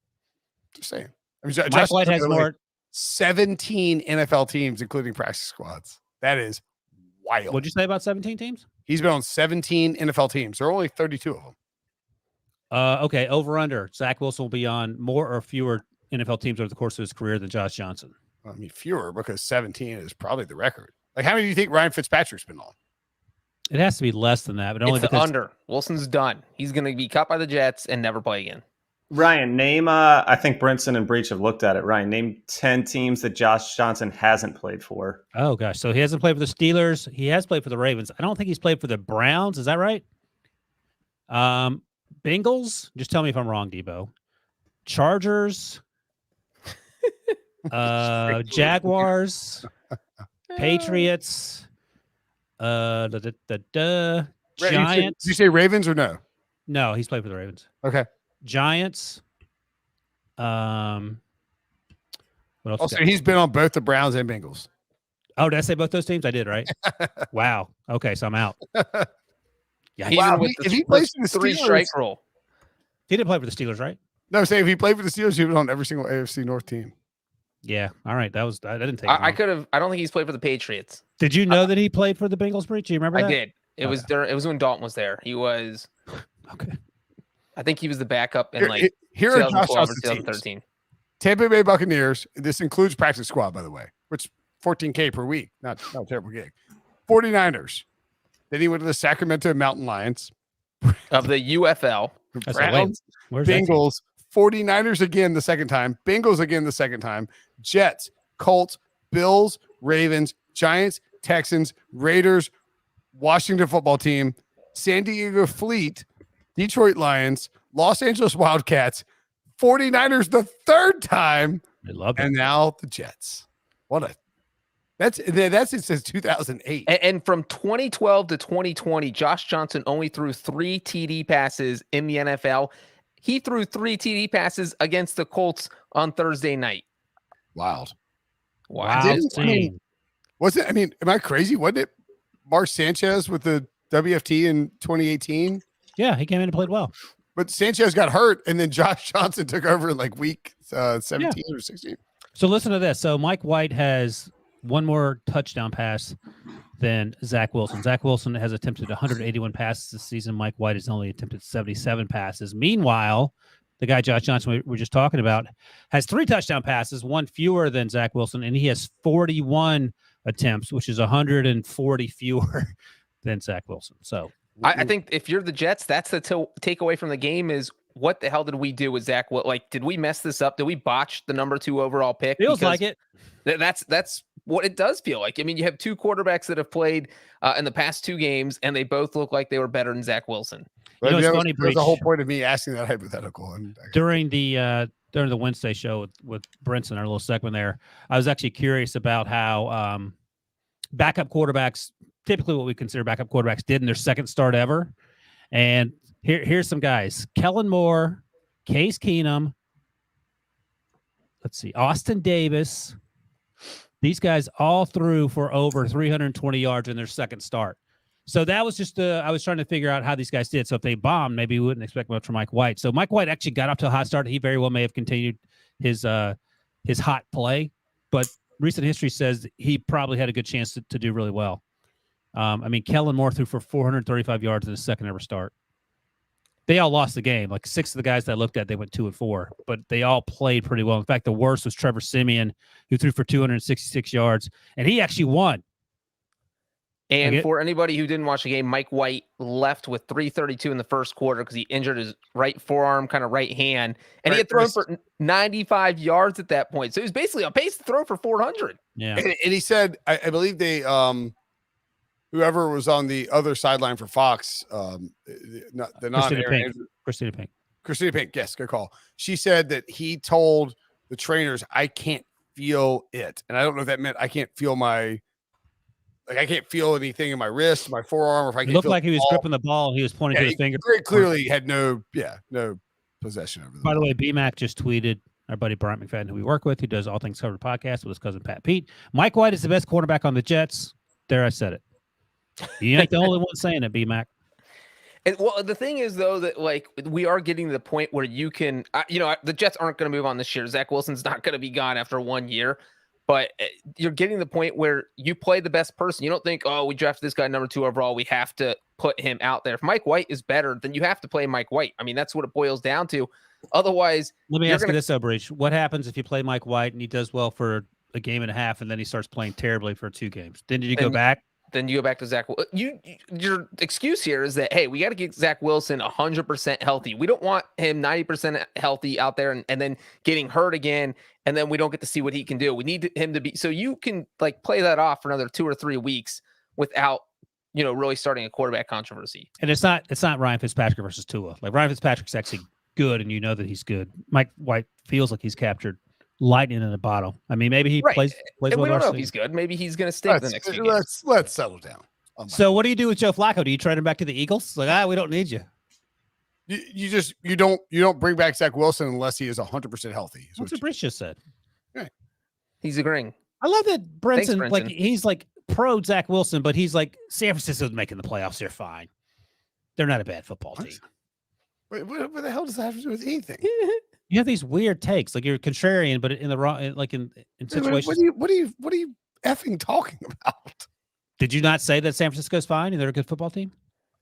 Speaker 1: Just saying. I mean,
Speaker 3: Mike White has more.
Speaker 1: 17 NFL teams, including practice squads. That is wild.
Speaker 3: What'd you say about 17 teams?
Speaker 1: He's been on 17 NFL teams. There are only 32 of them.
Speaker 3: Okay, over under. Zach Wilson will be on more or fewer NFL teams over the course of his career than Josh Johnson.
Speaker 1: I mean, fewer because 17 is probably the record. Like, how many do you think Ryan Fitzpatrick's been on?
Speaker 3: It has to be less than that, but only
Speaker 2: it's
Speaker 3: because
Speaker 2: under. Wilson's done. He's going to be cut by the Jets and never play again.
Speaker 4: Ryan, name. I think Brinson and Breech have looked at it. Ryan, name 10 teams that Josh Johnson hasn't played for.
Speaker 3: Oh gosh, so he hasn't played for the Steelers. He has played for the Ravens. I don't think he's played for the Browns. Is that right? Bengals. Just tell me if I'm wrong, Debo. Chargers. Jaguars. Patriots. Giants.
Speaker 1: Did you say Ravens or no?
Speaker 3: No, he's played for the Ravens.
Speaker 1: Okay.
Speaker 3: Giants. What else?
Speaker 1: Also, he's been on both the Browns and Bengals.
Speaker 3: Oh, did I say both those teams? I did, right? Wow. Okay, so I'm out.
Speaker 2: Yeah, if he plays for the 3 strike rule.
Speaker 3: He didn't play for the Steelers, right?
Speaker 1: No, I'm saying if he played for the Steelers, he was on every single AFC North team.
Speaker 3: Yeah. All right. I didn't take.
Speaker 2: I could have. I don't think he's played for the Patriots.
Speaker 3: Did you know that he played for the Bengals, Breech? Do you remember that?
Speaker 2: I did. It was when Dalton was there. He was
Speaker 3: okay.
Speaker 2: I think he was the backup in like
Speaker 1: here are Josh
Speaker 2: 2012 or
Speaker 1: Johnson's
Speaker 2: 2013.
Speaker 1: Tampa Bay Buccaneers. This includes practice squad, by the way, which $14K per week. Not a terrible gig. 49ers. Then he went to the Sacramento Mountain Lions.
Speaker 2: Of the UFL.
Speaker 1: Browns, Bengals, 49ers again the second time. Bengals again the second time. Jets, Colts, Bills, Ravens, Giants, Texans, Raiders, Washington football team, San Diego Fleet, Detroit Lions, Los Angeles Wildcats, 49ers the third time.
Speaker 3: I love it.
Speaker 1: And now the Jets. That's it since 2008.
Speaker 2: And from 2012 to 2020, Josh Johnson only threw 3 TD passes in the NFL. He threw 3 TD passes against the Colts on Thursday night.
Speaker 1: Wild.
Speaker 3: Wow.
Speaker 1: Am I crazy? Wasn't it Mark Sanchez with the WFT in 2018?
Speaker 3: Yeah, he came in and played well.
Speaker 1: But Sanchez got hurt, and then Josh Johnson took over in like week 17 or 16.
Speaker 3: So listen to this. So Mike White has one more touchdown pass than Zach Wilson. Zach Wilson has attempted 181 passes this season. Mike White has only attempted 77 passes. Meanwhile, the guy Josh Johnson we were just talking about has 3 touchdown passes, one fewer than Zach Wilson, and he has 41 attempts, which is 140 fewer than Zach Wilson. So
Speaker 2: I think if you're the Jets, that's the takeaway from the game is what the hell did we do with Zach? Like, did we mess this up? Did we botch the number 2 overall pick?
Speaker 3: Feels like it.
Speaker 2: That's what it does feel like. I mean, you have 2 quarterbacks that have played in the past 2 games, and they both look like they were better than Zach Wilson.
Speaker 3: You know, it's funny,
Speaker 1: Breech. The whole point of me asking that hypothetical.
Speaker 3: During the Wednesday show with Brinson, our little segment there, I was actually curious about how backup quarterbacks, typically what we consider backup quarterbacks, did in their second start ever. And here's some guys: Kellen Moore, Case Keenum. Let's see, Austin Davis. These guys all threw for over 320 yards in their second start. So that was just I was trying to figure out how these guys did. So if they bombed, maybe we wouldn't expect much from Mike White. So Mike White actually got up to a hot start. He very well may have continued his hot play, but recent history says he probably had a good chance to do really well. I mean, Kellen Moore threw for 435 yards in his second ever start. They all lost the game. Like 6 of the guys that I looked at, they went 2-4, but they all played pretty well. In fact, the worst was Trevor Siemian, who threw for 266 yards, and he actually won.
Speaker 2: And for anybody who didn't watch the game, Mike White left with 3:32 in the first quarter because he injured his right forearm, kind of right hand, and he had thrown for 95 yards at that point. So he was basically on pace to throw for 400.
Speaker 3: Yeah,
Speaker 1: and he said, I believe they whoever was on the other sideline for Fox,
Speaker 3: Christina Pink.
Speaker 1: Yes, good call. She said that he told the trainers, "I can't feel it," and I don't know if that meant I can't feel I can't feel anything in my wrist, my forearm, or if I can.
Speaker 3: It looked like he was gripping the ball. He was pointing to his finger.
Speaker 1: Very clearly had no possession over the
Speaker 3: ball. By the way, BMAC just tweeted, our buddy Brian McFadden, who we work with, who does All Things Covered podcast with his cousin Pat Pete. Mike White is the best quarterback on the Jets. There, I said it. You ain't the only one saying it, BMAC.
Speaker 2: And well, the thing is, though, that like we are getting to the point where you can, the Jets aren't going to move on this year. Zach Wilson's not going to be gone after 1 year. But you're getting to the point where you play the best person. You don't think, oh, we drafted this guy number 2 overall, we have to put him out there. If Mike White is better, then you have to play Mike White. I mean, that's what it boils down to. Otherwise,
Speaker 3: let me ask you this, Breech. What happens if you play Mike White and he does well for a game and a half, and then he starts playing terribly for 2 games? Then did you go back?
Speaker 2: Then you go back to Zach. Your excuse here is that, hey, we got to get Zach Wilson 100% healthy. We don't want him 90% healthy out there and then getting hurt again, and then we don't get to see what he can do. We need him to be so you can like play that off for another 2 or 3 weeks without really starting a quarterback controversy.
Speaker 3: And it's not Ryan Fitzpatrick versus Tua. Like Ryan Fitzpatrick's actually good, and you know that he's good. Mike White feels like he's captured lightning in a bottle. I mean, maybe he plays
Speaker 2: and
Speaker 3: well.
Speaker 2: We don't know if he's good. Maybe he's going to stay the next few games.
Speaker 1: Let's settle down.
Speaker 3: So what do you do with Joe Flacco? Do you trade him back to the Eagles? Like, we don't need you.
Speaker 1: You don't bring back Zach Wilson unless he is 100% healthy.
Speaker 3: That's what Breech just said.
Speaker 1: Yeah.
Speaker 2: He's agreeing.
Speaker 3: I love that Brinson.
Speaker 2: Thanks, Brinson.
Speaker 3: Like he's like pro Zach Wilson, but he's like San Francisco's making the playoffs. They're fine. They're not a bad football team.
Speaker 1: What the hell does that have to do with anything?
Speaker 3: You have these weird takes, like you're contrarian, but in the wrong, like in situations.
Speaker 1: What are you effing talking about?
Speaker 3: Did you not say that San Francisco's fine and they're a good football team?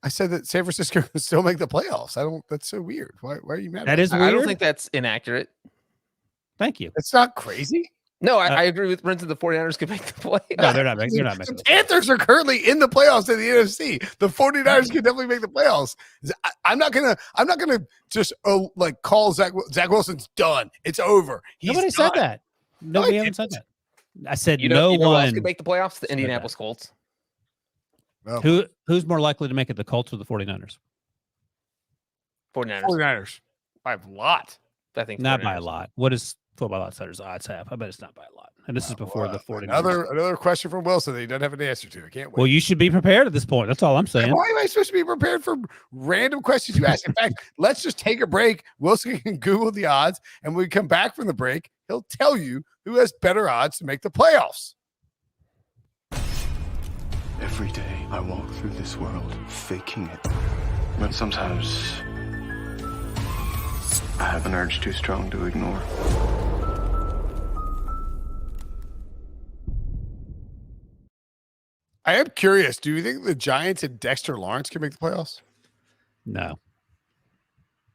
Speaker 1: I said that San Francisco can still make the playoffs. That's so weird. Why are you mad?
Speaker 3: That is weird.
Speaker 2: I don't think that's inaccurate.
Speaker 3: Thank you.
Speaker 1: It's not crazy.
Speaker 2: No, I agree with Brinson. The 49ers could make the playoffs.
Speaker 3: No, they're not making
Speaker 1: The Panthers are currently in the playoffs in the NFC. The 49ers can definitely make the playoffs. I'm not gonna just call Zach Wilson's done. It's over.
Speaker 3: Nobody said that. Nobody haven't said that. I said no one
Speaker 2: else could make the playoffs. The Indianapolis Colts.
Speaker 1: Well,
Speaker 3: Who's more likely to make it, the Colts or the 49ers?
Speaker 2: 49ers.
Speaker 1: By a lot.
Speaker 2: I think
Speaker 3: not
Speaker 2: 49ers.
Speaker 3: by a lot. What does Football Outsiders odds have? I bet it's not by a lot. And this is before the 49ers.
Speaker 1: Another question from Wilson that he doesn't have an answer to. I can't wait.
Speaker 3: Well, you should be prepared at this point. That's all I'm saying.
Speaker 1: Why am I supposed to be prepared for random questions you ask? In fact, let's just take a break. Wilson can Google the odds, and when we come back from the break, he'll tell you who has better odds to make the playoffs.
Speaker 5: Every day I walk through this world faking it. But sometimes I have an urge too strong to ignore.
Speaker 1: I am curious. Do you think the Giants and Dexter Lawrence can make the playoffs?
Speaker 3: No.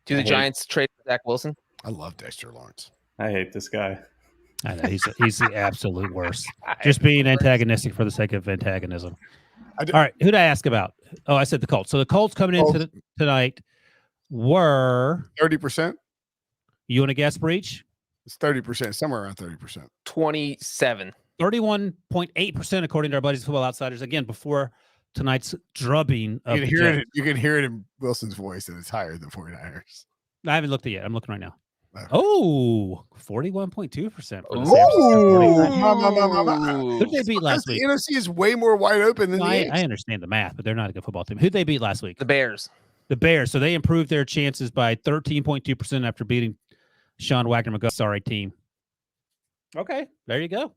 Speaker 2: Do the Giants trade for Zach Wilson?
Speaker 1: I love Dexter Lawrence.
Speaker 4: I hate this guy.
Speaker 3: I know he's the absolute worst. Just being antagonistic for the sake of antagonism. All right, who did I ask about? Oh, I said the Colts. So the Colts coming in tonight were
Speaker 1: 30%.
Speaker 3: You want to guess, Breech?
Speaker 1: It's 30%, somewhere around 30%.
Speaker 2: 27.
Speaker 3: 31.8% according to our buddies Football Outsiders. Again, before tonight's drubbing of
Speaker 1: you can hear it in Wilson's voice that it's higher than 49ers.
Speaker 3: I haven't looked at it yet. I'm looking right now.
Speaker 1: Okay.
Speaker 3: Oh, 41.2%. Who did they beat last week?
Speaker 1: The NFC is way more wide open than
Speaker 3: I understand the math, but they're not a good football team. Who did they beat last week?
Speaker 2: The Bears.
Speaker 3: The Bears. So they improved their chances by 13.2% after beating Sean Wagner-McGuff's sorry team. Okay, there you go.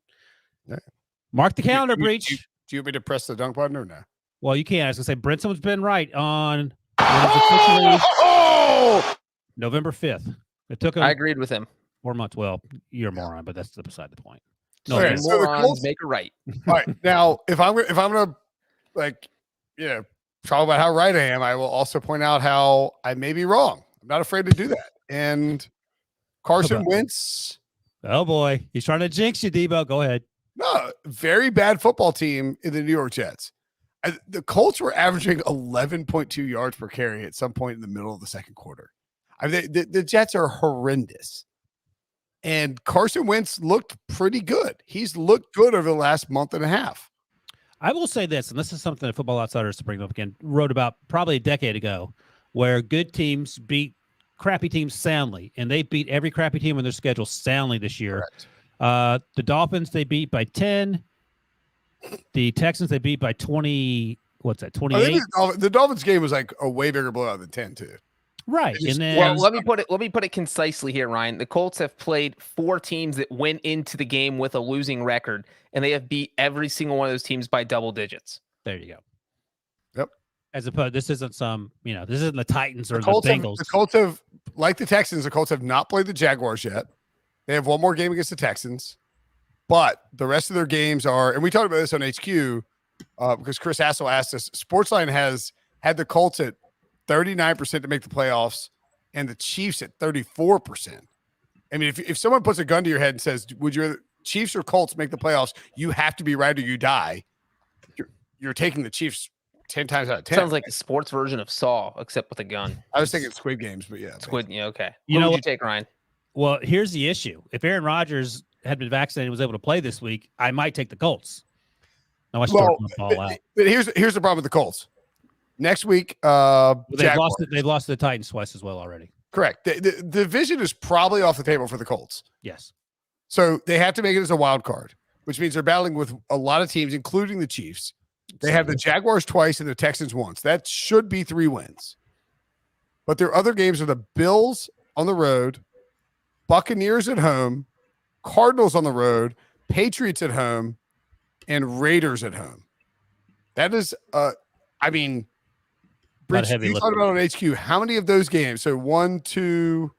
Speaker 1: Yeah.
Speaker 3: Mark the calendar, Breech.
Speaker 1: Do you want me to press the dunk button or no?
Speaker 3: Well, you can't. I was going to say, Brinson's been right on November 5th. It took him.
Speaker 2: I agreed with him.
Speaker 3: 4 months. Well, you're a moron, but that's beside the point.
Speaker 2: No,
Speaker 1: okay, so the Colts
Speaker 2: make it right.
Speaker 1: All right. Now, if I'm gonna talk about how right I am, I will also point out how I may be wrong. I'm not afraid to do that. And Carson Wentz.
Speaker 3: Oh boy, he's trying to jinx you, Debo. Go ahead.
Speaker 1: No, very bad football team in the New York Jets. The Colts were averaging 11.2 yards per carry at some point in the middle of the second quarter. I mean, the Jets are horrendous. And Carson Wentz looked pretty good. He's looked good over the last month and a half.
Speaker 3: I will say this, and this is something that Football Outsiders, to bring up again, wrote about probably a decade ago, where good teams beat crappy teams soundly, and they beat every crappy team on their schedule soundly this year.
Speaker 1: Correct.
Speaker 3: The Dolphins, they beat by 10. The Texans, they beat by 20. What's that, 28?
Speaker 1: The Dolphins game was like a way bigger blowout than 10, too.
Speaker 3: Right. And then,
Speaker 2: well, let me put it concisely here, Ryan. The Colts have played 4 teams that went into the game with a losing record, and they have beat every single one of those teams by double digits.
Speaker 3: There you go.
Speaker 1: Yep.
Speaker 3: As opposed, this isn't this isn't the Titans or the Bengals.
Speaker 1: The Colts have, like the Texans, the Colts have not played the Jaguars yet. They have one more game against the Texans, but the rest of their games are, and we talked about this on HQ because Chris Hassel asked us, Sportsline has had the Colts at 39% to make the playoffs and the Chiefs at 34%. I mean, if someone puts a gun to your head and says, would you Chiefs or Colts make the playoffs? You have to be right or you die. You're taking the Chiefs 10 times out of 10.
Speaker 2: Sounds like a sports version of Saw, except with a gun.
Speaker 1: I was thinking Squid Games, but yeah.
Speaker 2: Squid, yeah, okay.
Speaker 3: You know
Speaker 2: what would
Speaker 3: what?
Speaker 2: you take, Ryan?
Speaker 3: Well, here's the issue. If Aaron Rodgers had been vaccinated and was able to play this week, I might take the Colts. No, I still fall out.
Speaker 1: But here's the problem with the Colts. Next week,
Speaker 3: they've lost to the Titans twice as well already.
Speaker 1: Correct. The division is probably off the table for the Colts.
Speaker 3: Yes.
Speaker 1: So they have to make it as a wild card, which means they're battling with a lot of teams, including the Chiefs. They have the Jaguars twice and the Texans once. That should be 3 wins. But their other games are the Bills on the road, Buccaneers at home, Cardinals on the road, Patriots at home, and Raiders at home. That is, Breech, you thought about on HQ, how many of those games? So 1, 2,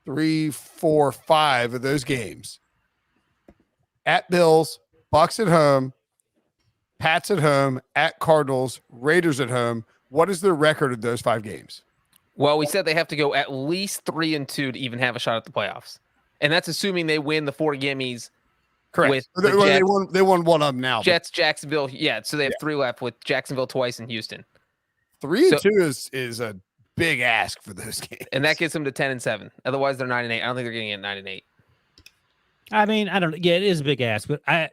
Speaker 1: 3, 4, 5 of those games at Bills, Bucs at home, Pats at home, at Cardinals, Raiders at home. What is their record of those 5 games?
Speaker 2: Well, we said they have to go at least 3-2 to even have a shot at the playoffs, and that's assuming they win the 4 gimmies.
Speaker 1: Correct. They won one of them now.
Speaker 2: Jets, Jacksonville. Yeah, so they have 3 left with Jacksonville twice and Houston.
Speaker 1: 3-2 is a big ask for those games,
Speaker 2: and that gets them to 10-7. Otherwise, they're 9-8. I don't think they're getting it 9-8.
Speaker 3: I mean, I don't. Yeah, it is a big ask, but I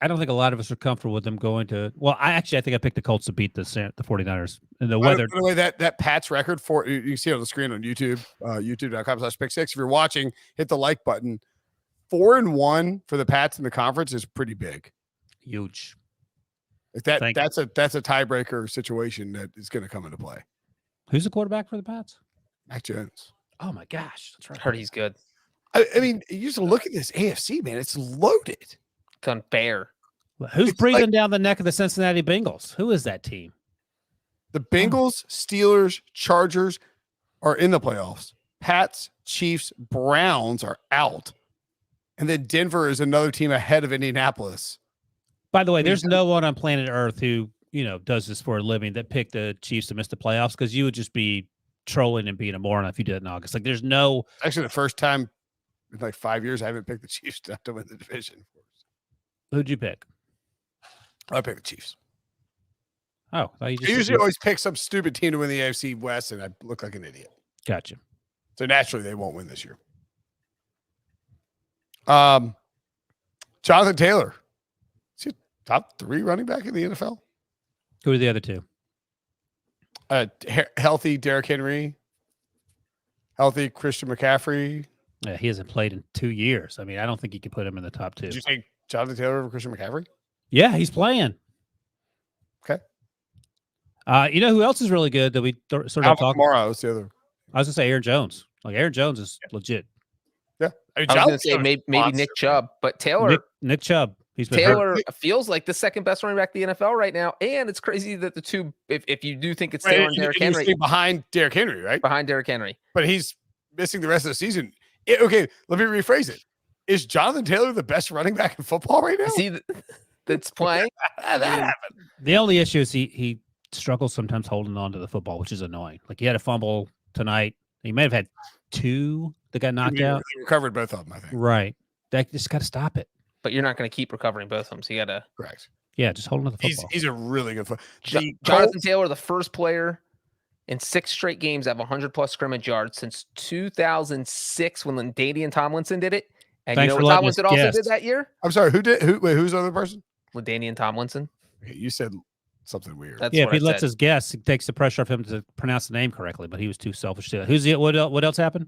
Speaker 3: don't think a lot of us are comfortable with them going to. Well, I think I picked the Colts to beat the 49ers and the weather.
Speaker 1: By the way, that Pats record for you can see it on the screen on YouTube, youtube.com/pick6. If you're watching, hit the like button. 4-1 for the Pats in the conference is pretty big.
Speaker 3: Huge.
Speaker 1: Like that's a tiebreaker situation that is going to come into play.
Speaker 3: Who's the quarterback for the Pats?
Speaker 1: Mac Jones.
Speaker 3: Oh my gosh, that's right.
Speaker 2: I heard he's good.
Speaker 1: I mean, you just look at this AFC, man. It's loaded.
Speaker 2: It's on Bear.
Speaker 3: Who's breathing down the neck of the Cincinnati Bengals? Who is that team?
Speaker 1: The Bengals, Steelers, Chargers are in the playoffs. Pats, Chiefs, Browns are out. And then Denver is another team ahead of Indianapolis.
Speaker 3: By the way, there's no one on planet Earth who, does this for a living that picked the Chiefs to miss the playoffs, because you would just be trolling and being a moron if you did it in August. Like, there's no.
Speaker 1: Actually, the first time in like 5 years I haven't picked the Chiefs to win the division.
Speaker 3: Who'd you pick?
Speaker 1: I picked the Chiefs.
Speaker 3: Oh, I
Speaker 1: usually always pick some stupid team to win the AFC West, and I look like an idiot.
Speaker 3: Gotcha.
Speaker 1: So naturally, they won't win this year. Jonathan Taylor, is he top 3 running back in the NFL?
Speaker 3: Who are the other 2?
Speaker 1: Healthy Derrick Henry, healthy Christian McCaffrey.
Speaker 3: Yeah, he hasn't played in 2 years. I mean, I don't think you could put him in the top 2.
Speaker 1: Did you take Jonathan Taylor over Christian McCaffrey?
Speaker 3: Yeah, he's playing.
Speaker 1: Okay.
Speaker 3: You know who else is really good that we sort of talked
Speaker 1: tomorrow? What's the other?
Speaker 3: I was gonna say Aaron Jones. Like, Aaron Jones is legit.
Speaker 1: Yeah, I
Speaker 2: was going to say maybe Nick Chubb, but Taylor.
Speaker 3: Nick Chubb.
Speaker 2: Taylor feels like the second best running back in the NFL right now, and it's crazy that the 2. If you do think it's Taylor and Derrick Henry,
Speaker 1: behind Derrick Henry, right?
Speaker 2: Behind Derrick Henry,
Speaker 1: but he's missing the rest of the season. Okay, let me rephrase it. Is Jonathan Taylor the best running back in football right now?
Speaker 2: See, that's playing.
Speaker 1: That happened.
Speaker 3: The only issue is he struggles sometimes holding on to the football, which is annoying. Like, he had a fumble tonight. He may have had 2 that got knocked out.
Speaker 1: He recovered both of them, I think.
Speaker 3: Right. That just got to stop it.
Speaker 2: But you're not going to keep recovering both of them, so you got to.
Speaker 1: Correct.
Speaker 3: Yeah, just hold on to the football.
Speaker 1: He's a really good
Speaker 2: football. Jonathan Taylor, the first player in 6 straight games to have 100+ scrimmage yards since 2006 when LaDainian Tomlinson did it. And
Speaker 3: Thanks,
Speaker 2: you know what Tomlinson also did that year?
Speaker 1: I'm sorry, who did? Who's the other person?
Speaker 2: LaDainian Tomlinson.
Speaker 1: Okay, you said something weird.
Speaker 2: That's
Speaker 3: if he lets us guess, it takes the pressure off him to pronounce the name correctly, but he was too selfish to. What else happened?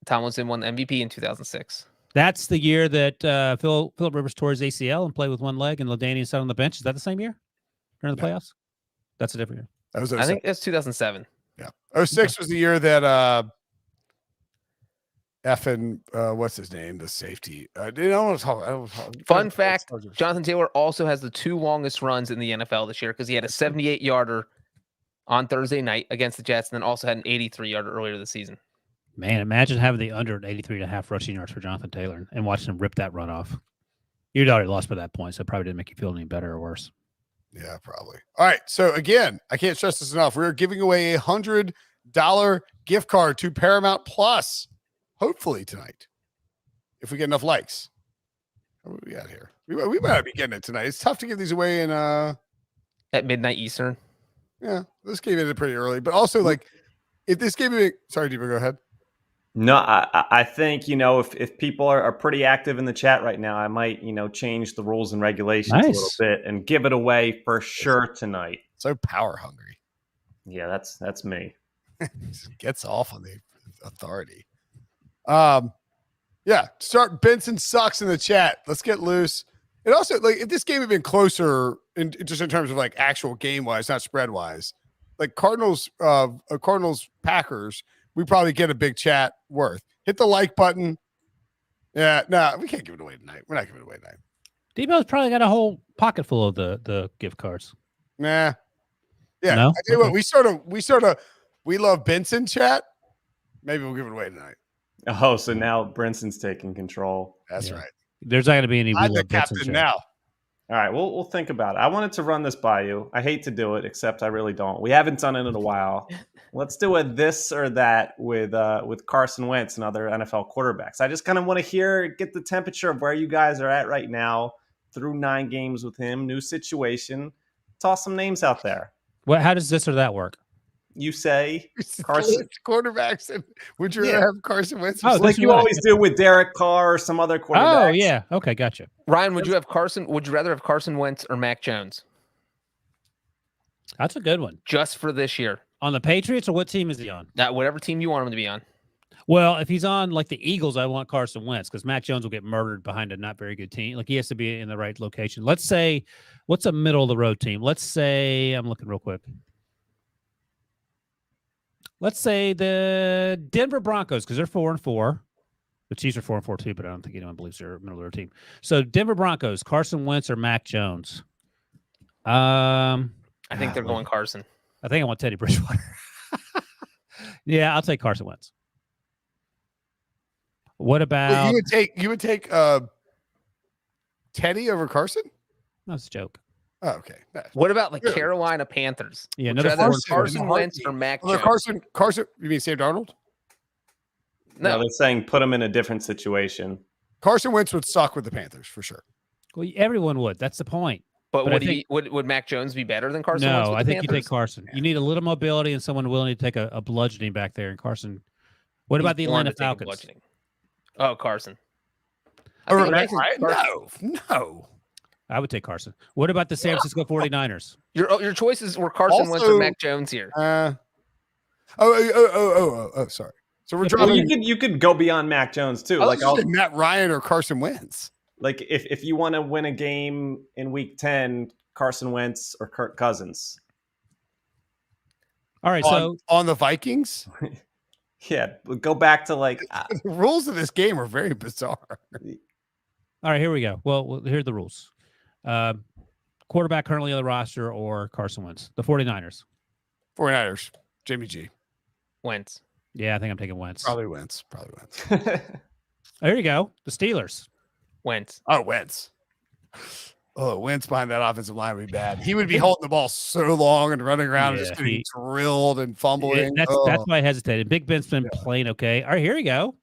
Speaker 2: Tomlinson won the MVP in 2006.
Speaker 3: That's the year that Philip Rivers tore his ACL and played with one leg, and LaDainian sat on the bench. Is that the same year during the playoffs? That's a different year.
Speaker 1: That was
Speaker 2: I think it's 2007.
Speaker 1: Yeah, 06 was the year that what's his name? The safety. I don't want to talk.
Speaker 2: Fun fact: Jonathan Taylor also has the 2 longest runs in the NFL this year because he had a 78-yarder on Thursday night against the Jets, and then also had an 83-yarder earlier this season.
Speaker 3: Man, imagine having the under 83.5 rushing yards for Jonathan Taylor and watching him rip that run off. You'd already lost by that point, so it probably didn't make you feel any better or worse.
Speaker 1: Yeah, probably. All right. So again, I can't stress this enough. We're giving away $100 gift card to Paramount Plus, hopefully tonight, if we get enough likes. What do we got here? We might be getting it tonight. It's tough to give these away in
Speaker 2: at midnight Eastern.
Speaker 1: Yeah, this game ended pretty early, but also like if this game, sorry, Deepa, go ahead.
Speaker 4: No, I think, if people are pretty active in the chat right now, I might, change the rules and regulations a little bit and give it away for sure tonight.
Speaker 1: So power hungry.
Speaker 4: Yeah, that's me.
Speaker 1: Gets off on the authority. Yeah, start Brinson sucks in the chat. Let's get loose. And also, like, if this game had been closer, just in terms of like actual game wise, not spread wise, like Cardinals Packers, we probably get a big chat worth. Hit the like button. Yeah, no, we can't give it away tonight. We're not giving it away tonight.
Speaker 3: Debo's probably got a whole pocket full of the gift cards.
Speaker 1: Nah. Yeah.
Speaker 3: No?
Speaker 1: I tell you what, we love Benson chat. Maybe we'll give it away tonight.
Speaker 4: Oh, so now Brinson's taking control.
Speaker 1: That's right.
Speaker 3: There's not going to be any.
Speaker 1: I'm the captain now.
Speaker 4: All right, we'll think about it. I wanted to run this by you. I hate to do it, except I really don't. We haven't done it in a while. Let's do a this or that with Carson Wentz and other NFL quarterbacks. I just kind of want to get the temperature of where you guys are at right now through 9 games with him. New situation. Toss some names out there.
Speaker 3: How does this or that work?
Speaker 4: You say Carson
Speaker 1: quarterbacks, and would you rather have Carson Wentz?
Speaker 4: Like you always do with Derek Carr or some other quarterbacks.
Speaker 3: Oh yeah, okay, gotcha.
Speaker 2: Ryan, would you rather have Carson Wentz or Mac Jones?
Speaker 3: That's a good one.
Speaker 2: Just for this year.
Speaker 3: On the Patriots, or what team is he on?
Speaker 2: Whatever team you want him to be on.
Speaker 3: Well, if he's on like the Eagles, I want Carson Wentz because Mac Jones will get murdered behind a not very good team. Like he has to be in the right location. Let's say, what's a middle of the road team? Let's say, I'm looking real quick. Let's say the Denver Broncos, because they're 4-4. The Chiefs are 4-4 too, but I don't think anyone believes they're a middle of their team. So Denver Broncos, Carson Wentz or Mac Jones?
Speaker 2: I think they're going Carson.
Speaker 3: I think I want Teddy Bridgewater. Yeah, I'll take Carson Wentz. What about
Speaker 1: you would take Teddy over Carson?
Speaker 3: That's a joke.
Speaker 1: Oh, okay.
Speaker 2: What about the Carolina Panthers?
Speaker 3: Yeah,
Speaker 2: another Carson Wentz or Mac Jones?
Speaker 1: Carson. You mean Sam Darnold?
Speaker 4: No, they're saying put him in a different situation.
Speaker 1: Carson Wentz would suck with the Panthers for sure.
Speaker 3: Well, everyone would. That's the point.
Speaker 2: But would Mac Jones be better than Carson?
Speaker 3: No,
Speaker 2: Wentz
Speaker 3: I think
Speaker 2: Panthers?
Speaker 3: you take Carson. Yeah. You need a little mobility and someone willing to take a bludgeoning back there. And Carson. What about the Atlanta Falcons?
Speaker 2: Oh, Carson.
Speaker 1: No.
Speaker 3: I would take Carson. What about the San Francisco 49ers?
Speaker 2: Your choices were Carson Wentz or Mac Jones here.
Speaker 1: Sorry. So we're dropping.
Speaker 4: You could go beyond Mac Jones too.
Speaker 1: Like Matt Ryan or Carson Wentz.
Speaker 4: Like if you want to win a game in Week 10, Carson Wentz or Kirk Cousins.
Speaker 3: All right, so
Speaker 1: on the Vikings.
Speaker 4: Yeah, go back to the
Speaker 1: rules of this game are very bizarre.
Speaker 3: All right, here we go. Well, here are the rules. Quarterback currently on the roster or Carson Wentz? The 49ers.
Speaker 1: 49ers. Jimmy G.
Speaker 2: Wentz.
Speaker 3: Yeah, I think I'm taking Wentz.
Speaker 1: Probably Wentz.
Speaker 3: There you go. The Steelers.
Speaker 2: Wentz.
Speaker 1: Oh, Wentz. Oh, Wentz behind that offensive line would be bad. He would be holding the ball so long and running around and just getting drilled and fumbling.
Speaker 3: That's why I hesitated. Big Ben's been playing okay. All right, here you go.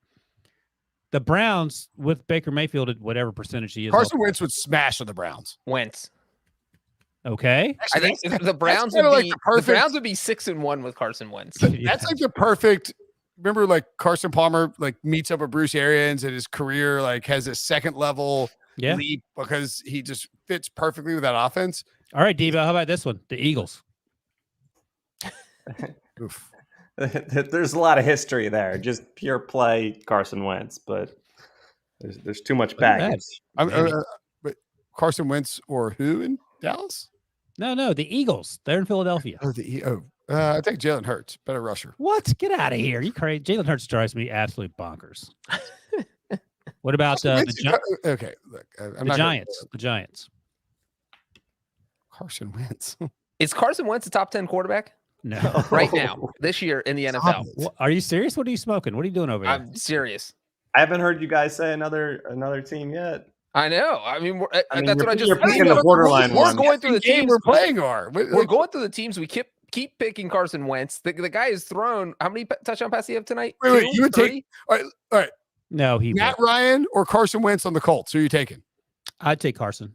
Speaker 3: The Browns with Baker Mayfield at whatever percentage he is.
Speaker 1: Carson Wentz would smash on the Browns.
Speaker 2: Wentz.
Speaker 3: Okay.
Speaker 2: I think the Browns would be the Browns would be 6-1 with Carson Wentz.
Speaker 1: That's like the perfect. Remember, like Carson Palmer, meets up with Bruce Arians, and his career has this second level leap because he just fits perfectly with that offense.
Speaker 3: All right, Devo, how about this one? The Eagles.
Speaker 1: Oof.
Speaker 4: There's a lot of history there. Just pure play Carson Wentz, but there's too much baggage.
Speaker 1: But Carson Wentz or who in Dallas?
Speaker 3: No, the Eagles. They're in Philadelphia.
Speaker 1: I think Jalen Hurts, better rusher.
Speaker 3: What? Get out of here! You crazy? Jalen Hurts drives me absolute bonkers. What about the Giants? The Giants.
Speaker 1: Carson Wentz.
Speaker 2: Is Carson Wentz a top 10 quarterback?
Speaker 3: No,
Speaker 2: right now, this year in the NFL.
Speaker 3: Are you serious? What are you smoking? What are you doing over here?
Speaker 2: I'm serious.
Speaker 4: I haven't heard you guys say another team yet.
Speaker 2: I know. I mean, that's what I just.
Speaker 4: You're picking the borderline
Speaker 2: We're
Speaker 4: one.
Speaker 2: going through the teams
Speaker 1: we're playing. We're
Speaker 2: going through the teams. We keep picking Carson Wentz. The guy has thrown how many touchdown passes do you have tonight?
Speaker 1: Wait, you would take all right.
Speaker 3: No,
Speaker 1: Matt Ryan or Carson Wentz on the Colts. Who are you taking?
Speaker 3: I'd take Carson.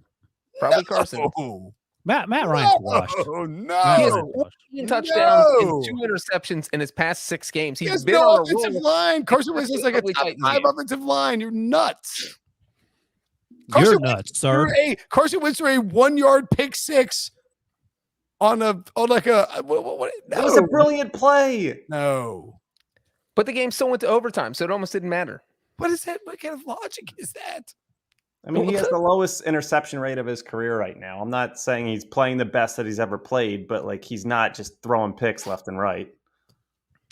Speaker 2: Probably Carson.
Speaker 3: Matt Ryan's washed.
Speaker 1: Oh no!
Speaker 2: He has 14 touchdowns and 2 interceptions in his past 6 games. He's been
Speaker 1: no
Speaker 2: on a
Speaker 1: offensive line. Carson Wentz is like a top 5 offensive line. You're nuts.
Speaker 3: You're nuts, sir.
Speaker 1: Carson Wentz threw a 1-yard pick six what? No.
Speaker 4: It was a brilliant play.
Speaker 1: No,
Speaker 2: but the game still went to overtime, so it almost didn't matter.
Speaker 1: What is that? What kind of logic is that?
Speaker 4: I mean, he has the lowest interception rate of his career right now. I'm not saying he's playing the best that he's ever played, but he's not just throwing picks left and right.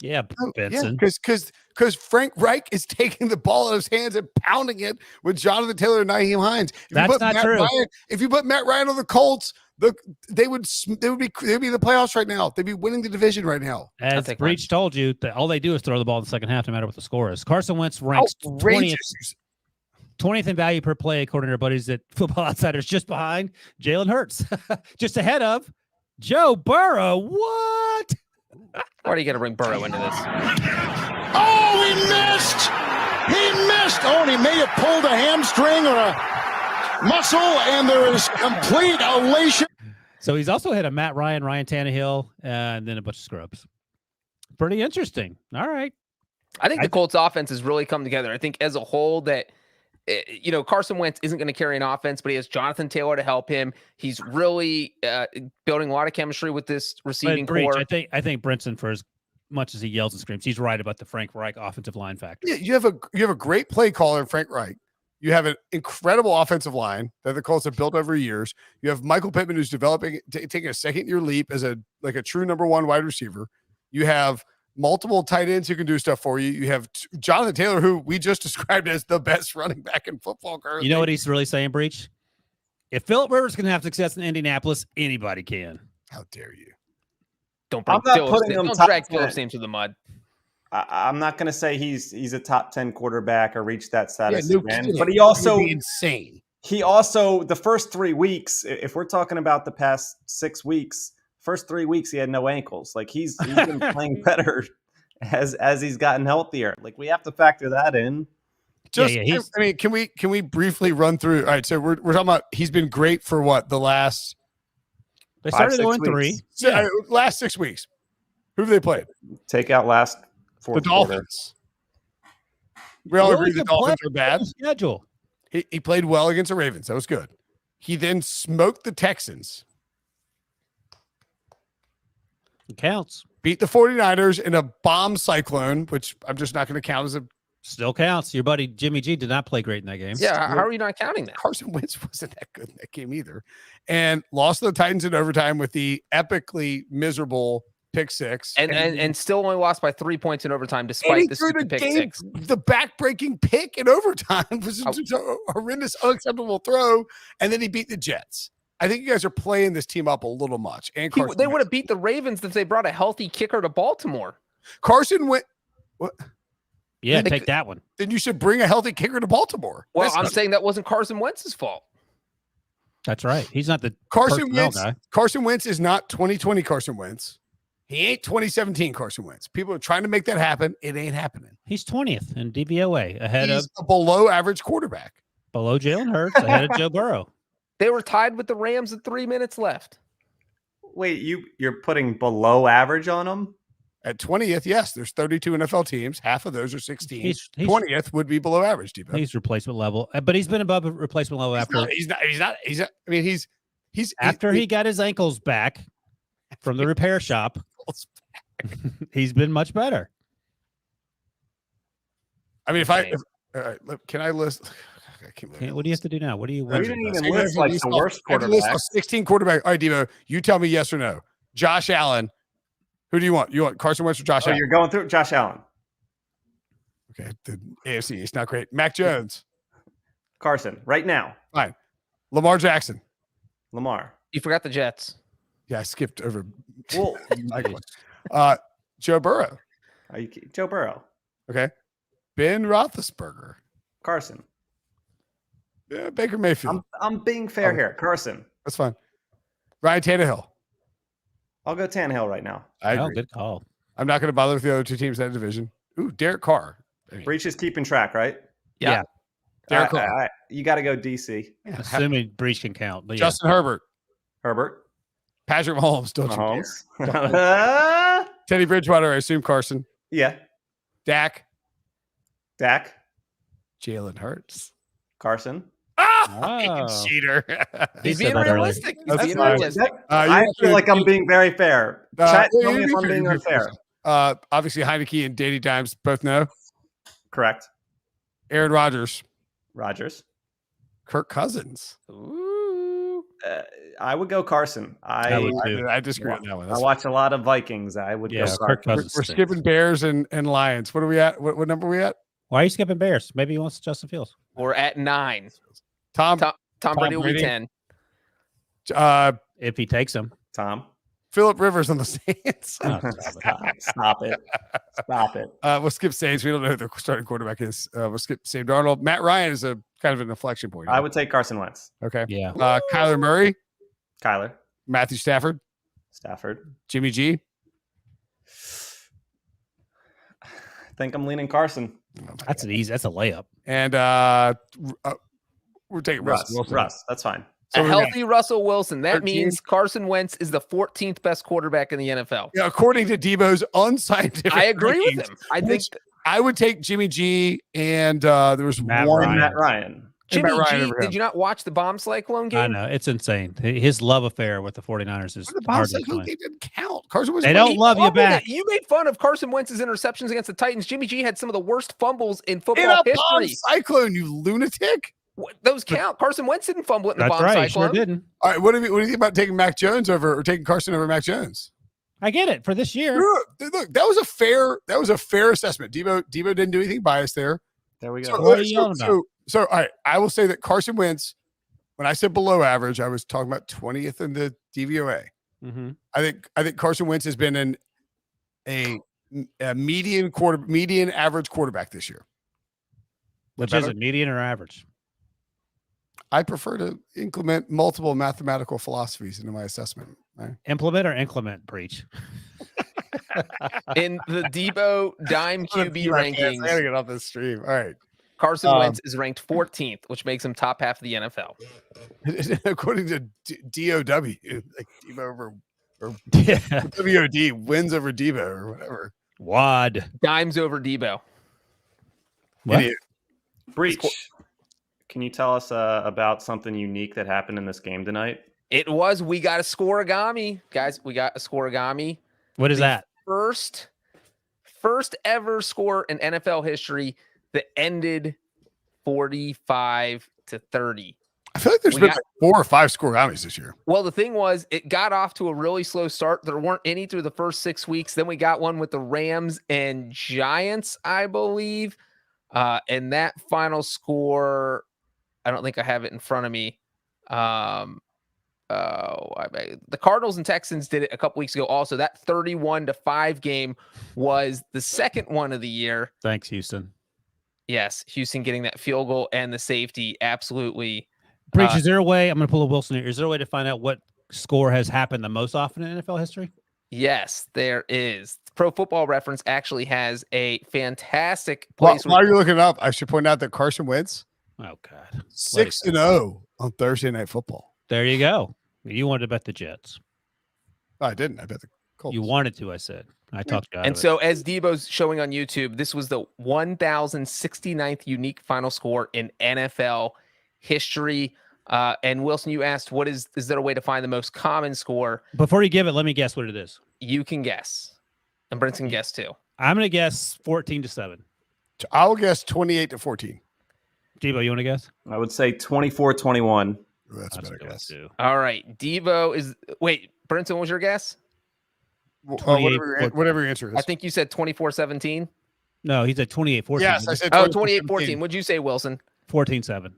Speaker 3: Yeah, Brinson.
Speaker 1: Because Frank Reich is taking the ball out of his hands and pounding it with Jonathan Taylor and Nyheim Hines.
Speaker 3: That's not true.
Speaker 1: If you put Matt Ryan on the Colts, they would be in the playoffs right now. They'd be winning the division right now.
Speaker 3: As Breech told you, that all they do is throw the ball in the second half, no matter what the score is. Carson Wentz ranks 20th. 20th in value per play, according to our buddies at Football Outsiders, just behind Jalen Hurts, just ahead of Joe Burrow. What?
Speaker 2: Why are you going to bring Burrow into this?
Speaker 6: Oh, he missed! He missed! Oh, and he may have pulled a hamstring or a muscle, and there is complete elation.
Speaker 3: So he's also had a Matt Ryan, Ryan Tannehill, and then a bunch of scrubs. Pretty interesting. All right.
Speaker 2: I think the Colts offense has really come together. I think as a whole that, Carson Wentz isn't going to carry an offense, but he has Jonathan Taylor to help him. He's really building a lot of chemistry with this receiving core.
Speaker 3: I think Brinson, for as much as he yells and screams, he's right about the Frank Reich offensive line factor.
Speaker 1: Yeah, you have a great play caller in Frank Reich. You have an incredible offensive line that the Colts have built over years. You have Michael Pittman, who's developing, taking a second-year leap as a true number one wide receiver. You have multiple tight ends who can do stuff for you. You have Jonathan Taylor, who we just described as the best running back in football currently.
Speaker 3: You know what he's really saying, Breech? If Phillip Rivers can have success in Indianapolis, anybody can.
Speaker 1: How dare you?
Speaker 2: Don't
Speaker 4: I'm not putting him top
Speaker 2: drag
Speaker 4: 10.
Speaker 2: Phillip's name to the mud.
Speaker 4: I'm not going to say he's a top 10 quarterback or reached that status again,
Speaker 1: kidding.
Speaker 4: but he also
Speaker 1: insane.
Speaker 4: He also, the first 3 weeks, if we're talking about the past 6 weeks, first 3 weeks he had no ankles. Like he's been playing better as he's gotten healthier. Like we have to factor that in.
Speaker 1: I mean, can we briefly run through? All right, so we're talking about he's been great for what, the last
Speaker 3: They started 0-3.
Speaker 1: Last 6 weeks. Who have they played?
Speaker 4: Take out last fourth
Speaker 1: the Dolphins. We all agree the Dolphins are bad.
Speaker 3: Schedule.
Speaker 1: He played well against the Ravens. That was good. He then smoked the Texans.
Speaker 3: It counts.
Speaker 1: Beat the 49ers in a bomb cyclone, which I'm just not going to count as a...
Speaker 3: Still counts. Your buddy Jimmy G did not play great in that game.
Speaker 2: Yeah, how are you not counting that?
Speaker 1: Carson Wentz wasn't that good in that game either. And lost to the Titans in overtime with the epically miserable pick six.
Speaker 2: And still only lost by 3 points in overtime despite the pick six.
Speaker 1: The back-breaking pick in overtime was just a horrendous, unacceptable throw. And then he beat the Jets. I think you guys are playing this team up a little much. And
Speaker 2: They would have beat the Ravens if they brought a healthy kicker to Baltimore.
Speaker 1: Carson went... What?
Speaker 3: Yeah, take that one.
Speaker 1: Then you should bring a healthy kicker to Baltimore.
Speaker 2: Well, I'm saying that wasn't Carson Wentz's fault.
Speaker 3: That's right. He's not the
Speaker 1: Carson Wentz
Speaker 3: guy.
Speaker 1: Carson Wentz is not 2020 Carson Wentz. He ain't 2017 Carson Wentz. People are trying to make that happen. It ain't happening.
Speaker 3: He's 20th in DVOA,
Speaker 1: He's a below average quarterback.
Speaker 3: Below Jalen Hurts, ahead of Joe Burrow.
Speaker 2: They were tied with the Rams with 3 minutes left.
Speaker 4: Wait, you're putting below average on him?
Speaker 1: At 20th, yes, there's 32 NFL teams. Half of those are 16. 20th would be below average.
Speaker 3: He's replacement level, but he's been above replacement level after.
Speaker 1: He's not. I mean, he's
Speaker 3: after he got his ankles back from the repair shop. He's been much better.
Speaker 1: I mean, can I list?
Speaker 3: What do you have to do now? What do you?
Speaker 4: We didn't even list like the worst quarterback. 16
Speaker 1: quarterback. All right, Devo, you tell me yes or no. Josh Allen. Who do you want? You want Carson Wentz or Josh Allen?
Speaker 4: You're going through Josh Allen.
Speaker 1: Okay, the AFC, it's not great. Mac Jones.
Speaker 4: Carson, right now.
Speaker 1: Fine. Lamar Jackson.
Speaker 4: Lamar.
Speaker 2: You forgot the Jets.
Speaker 1: Yeah, I skipped over.
Speaker 4: Well,
Speaker 1: Joe Burrow.
Speaker 4: Joe Burrow.
Speaker 1: Okay. Ben Roethlisberger.
Speaker 4: Carson.
Speaker 1: Yeah, Baker Mayfield.
Speaker 4: I'm being fair here. Carson.
Speaker 1: That's fine. Ryan Tannehill.
Speaker 4: I'll go Tannehill right now.
Speaker 1: I agree.
Speaker 3: Good call.
Speaker 1: I'm not going to bother with the other two teams in that division. Ooh, Derek Carr.
Speaker 4: Breech is keeping track, right?
Speaker 2: Yeah.
Speaker 1: Derek Carr.
Speaker 4: You got to go DC.
Speaker 3: Yeah, assuming Breech can count. But
Speaker 1: Justin Herbert. Patrick Mahomes. Don't you dare. Teddy Bridgewater, I assume Carson.
Speaker 4: Yeah.
Speaker 1: Dak.
Speaker 4: Jalen
Speaker 1: Hurts.
Speaker 4: Carson.
Speaker 1: Cheater.
Speaker 2: He's being realistic.
Speaker 4: I feel like I'm being very fair. Chat, tell me if I'm being unfair.
Speaker 1: Obviously, Heineke and Danny Dimes both know.
Speaker 4: Correct.
Speaker 1: Aaron Rodgers. Kirk Cousins.
Speaker 2: Ooh.
Speaker 4: I would go Carson.
Speaker 1: I disagree on that one.
Speaker 4: I watch a lot of Vikings. I would go
Speaker 3: Kirk
Speaker 4: Carson.
Speaker 1: We're skipping Bears and Lions. What are we at? What number are we at?
Speaker 3: Why are you skipping Bears? Maybe he wants Justin Fields.
Speaker 2: We're at 9.
Speaker 1: Tom
Speaker 2: Brady will be 10.
Speaker 3: If he takes him.
Speaker 4: Tom.
Speaker 1: Phillip Rivers on the Saints.
Speaker 3: Oh,
Speaker 4: Stop it.
Speaker 1: We'll skip Saints. We don't know who the starting quarterback is. We'll skip Sam Darnold. Matt Ryan is a kind of an inflection point.
Speaker 4: I would take Carson Wentz.
Speaker 1: Okay.
Speaker 3: Yeah.
Speaker 1: Kyler Murray,
Speaker 4: Kyler.
Speaker 1: Matthew Stafford, Jimmy G.
Speaker 4: I think I'm leaning Carson.
Speaker 3: That's an easy. That's a layup.
Speaker 1: And we're taking Russell Wilson.
Speaker 4: Russ. That's fine.
Speaker 1: So
Speaker 2: a healthy Russell Wilson. That
Speaker 1: 13?
Speaker 2: means Carson Wentz is the 14th best quarterback in the NFL.
Speaker 1: Yeah, according to Debo's unscientific.
Speaker 2: I agree with
Speaker 1: rankings,
Speaker 2: him. I think
Speaker 1: I would take Jimmy G and there was
Speaker 3: Matt
Speaker 1: one
Speaker 3: Ryan.
Speaker 4: Matt Ryan.
Speaker 2: Jimmy
Speaker 1: Matt Ryan
Speaker 2: G.
Speaker 1: over him.
Speaker 2: Did you not watch the bomb cyclone game?
Speaker 3: I know. It's insane. His love affair with the 49ers is
Speaker 1: The
Speaker 3: hard
Speaker 1: boss
Speaker 3: to
Speaker 1: said
Speaker 3: explain.
Speaker 1: they didn't count. Carson was
Speaker 3: They don't love you
Speaker 2: Fumbled
Speaker 3: back.
Speaker 2: it. You made fun of Carson Wentz's interceptions against the Titans. Jimmy G had some of the worst fumbles in
Speaker 1: in
Speaker 2: football
Speaker 1: a bomb
Speaker 2: history.
Speaker 1: cyclone, you lunatic.
Speaker 2: Those count. Carson Wentz didn't fumble it in the
Speaker 3: That's
Speaker 2: bomb
Speaker 3: right. He
Speaker 2: cyclone.
Speaker 3: sure didn't.
Speaker 1: All right, what do you think about taking Mac Jones over or taking Carson over Mac Jones?
Speaker 3: I get it for this year.
Speaker 1: Look, that was a fair assessment. Debo didn't do anything biased there.
Speaker 4: There we go.
Speaker 3: What are you yelling about?
Speaker 1: So all right, I will say that Carson Wentz, when I said below average, I was talking about 20th in the DVOA.
Speaker 3: Mm-hmm.
Speaker 1: I think Carson Wentz has been a median average quarterback this year.
Speaker 3: Which
Speaker 1: better?
Speaker 3: is it, median or average?
Speaker 1: I prefer to implement multiple mathematical philosophies into my assessment. Right?
Speaker 3: Implement or inclement, Breech?
Speaker 2: In the Debo dime QB rankings,
Speaker 1: I gotta get off this stream. All right.
Speaker 2: Carson Wentz is ranked 14th, which makes him top half of the NFL.
Speaker 1: According to DOW, like Debo over or
Speaker 3: Yeah.
Speaker 1: WOD wins over Debo or whatever.
Speaker 3: Wad.
Speaker 2: Dimes over Debo.
Speaker 3: What?
Speaker 1: Idiot.
Speaker 4: Breach. Can you tell us about something unique that happened in this game tonight?
Speaker 2: We got a scoregami. Guys, we got a scoregami.
Speaker 3: What is that?
Speaker 2: First ever score in NFL history that ended 45-30.
Speaker 1: I feel like there's been like 4 or 5 scoregamis this year.
Speaker 2: Well, the thing was, it got off to a really slow start. There weren't any through the first 6 weeks. Then we got one with the Rams and Giants, I believe. And that final score, I don't think I have it in front of me. The Cardinals and Texans did it a couple weeks ago. Also, that 31-5 game was the second one of the year.
Speaker 3: Thanks, Houston.
Speaker 2: Yes, Houston getting that field goal and the safety. Absolutely.
Speaker 3: Breach, is there a way? I'm going to pull a Wilson here. Is there a way to find out what score has happened the most often in NFL history?
Speaker 2: Yes, there is. Pro Football Reference actually has a fantastic place.
Speaker 1: While you're looking it up, I should point out that Carson Wentz
Speaker 3: Oh, God.
Speaker 1: 6-0 on Thursday Night Football.
Speaker 3: There you go. You wanted to bet the Jets.
Speaker 1: Oh, I didn't. I bet the Colts.
Speaker 3: You wanted to, I said. I talked you out
Speaker 2: And
Speaker 3: of
Speaker 2: so, as Debo's showing on YouTube, this was the 1,069th unique final score in NFL history. And Wilson, you asked, is there a way to find the most common score?
Speaker 3: it. Before you give it, let me guess what it is.
Speaker 2: You can guess. And Brinson can guess too.
Speaker 3: I'm going to guess 14-7.
Speaker 1: I'll guess 28-14.
Speaker 3: Debo, you want to guess?
Speaker 4: I would say 24-21.
Speaker 1: That's a better
Speaker 3: a good
Speaker 1: guess.
Speaker 3: one, too.
Speaker 2: All right. Debo is. Wait, Brinson, what was your guess?
Speaker 1: Whatever your answer is.
Speaker 2: I think you said 24-17.
Speaker 3: No, he's at 28-14.
Speaker 1: Yes, I said
Speaker 2: 28-14. What'd you say, Wilson?
Speaker 3: 14-7.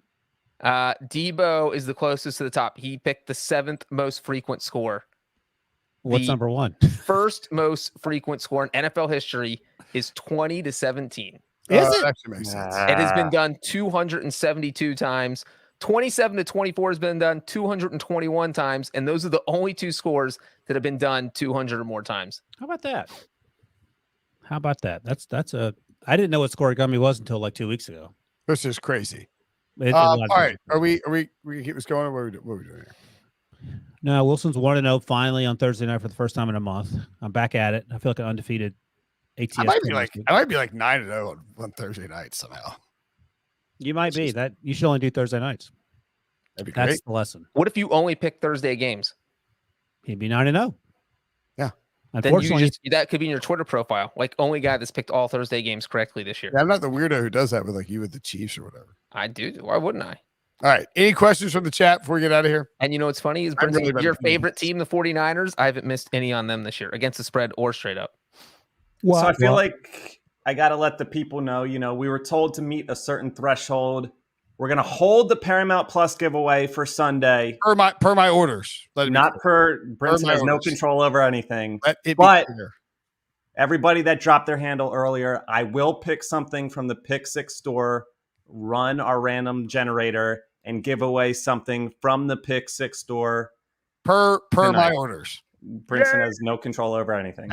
Speaker 2: Debo is the closest to the top. He picked the 7th most frequent score.
Speaker 3: What's
Speaker 2: The
Speaker 3: number one?
Speaker 2: First most frequent score in NFL history is 20-17.
Speaker 1: That actually makes sense.
Speaker 2: It has been done 272 times. 27-24 has been done 221 times, and those are the only 2 scores that have been done 200 or more times.
Speaker 3: How about that? That's a. I didn't know what scoregami was until like 2 weeks ago.
Speaker 1: This is crazy.
Speaker 3: All
Speaker 1: All right. Are we gonna keep this going or what are we doing here?
Speaker 3: No, Wilson's 1-0 finally on Thursday night for the first time in a month. I'm back at it. I feel like an undefeated ATS.
Speaker 1: I might be like 9-0 on Thursday night somehow.
Speaker 3: You might be. That you should only do Thursday nights.
Speaker 1: That'd be
Speaker 3: That's
Speaker 1: great.
Speaker 3: the lesson.
Speaker 2: What if you only pick Thursday games?
Speaker 3: He'd be 9-0.
Speaker 1: Yeah.
Speaker 2: Then
Speaker 3: Unfortunately,
Speaker 2: that could be in your Twitter profile. Like, only guy that's picked all Thursday games correctly this year.
Speaker 1: Yeah, I'm not the weirdo who does that with like you with the Chiefs or whatever.
Speaker 2: I do. Why wouldn't I?
Speaker 1: All right. Any questions from the chat before we get out of here?
Speaker 2: And you know what's funny is,
Speaker 1: I'm really
Speaker 2: Brinson,
Speaker 1: about
Speaker 2: your
Speaker 1: to
Speaker 2: favorite
Speaker 1: finish.
Speaker 2: team, the 49ers, I haven't missed any on them this year against the spread or straight up.
Speaker 4: So I feel like I got to let the people know, we were told to meet a certain threshold. We're going to hold the Paramount Plus giveaway for Sunday.
Speaker 1: Per my orders.
Speaker 4: Not per Brinson has no control over anything.
Speaker 1: Let it be
Speaker 4: but
Speaker 1: clear.
Speaker 4: Everybody that dropped their handle earlier, I will pick something from the Pick Six store, run our random generator, and give away something from the Pick Six store.
Speaker 1: Per my orders.
Speaker 4: Brinson has no control over anything.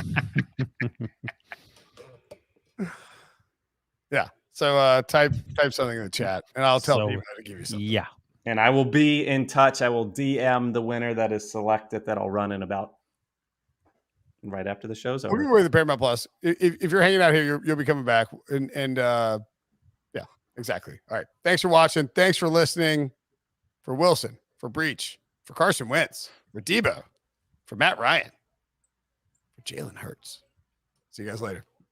Speaker 1: Yeah. So type something in the chat, and I'll tell people how to give you something.
Speaker 3: Yeah.
Speaker 4: And I will be in touch. I will DM the winner that is selected that I'll run in about right after the show's over.
Speaker 1: We'll give away the Paramount Plus. If you're hanging out here, you'll be coming back. And yeah, exactly. All right. Thanks for watching. Thanks for listening. For Wilson, for Breech, for Carson Wentz, for Debo, for Matt Ryan, for Jalen Hurts. See you guys later.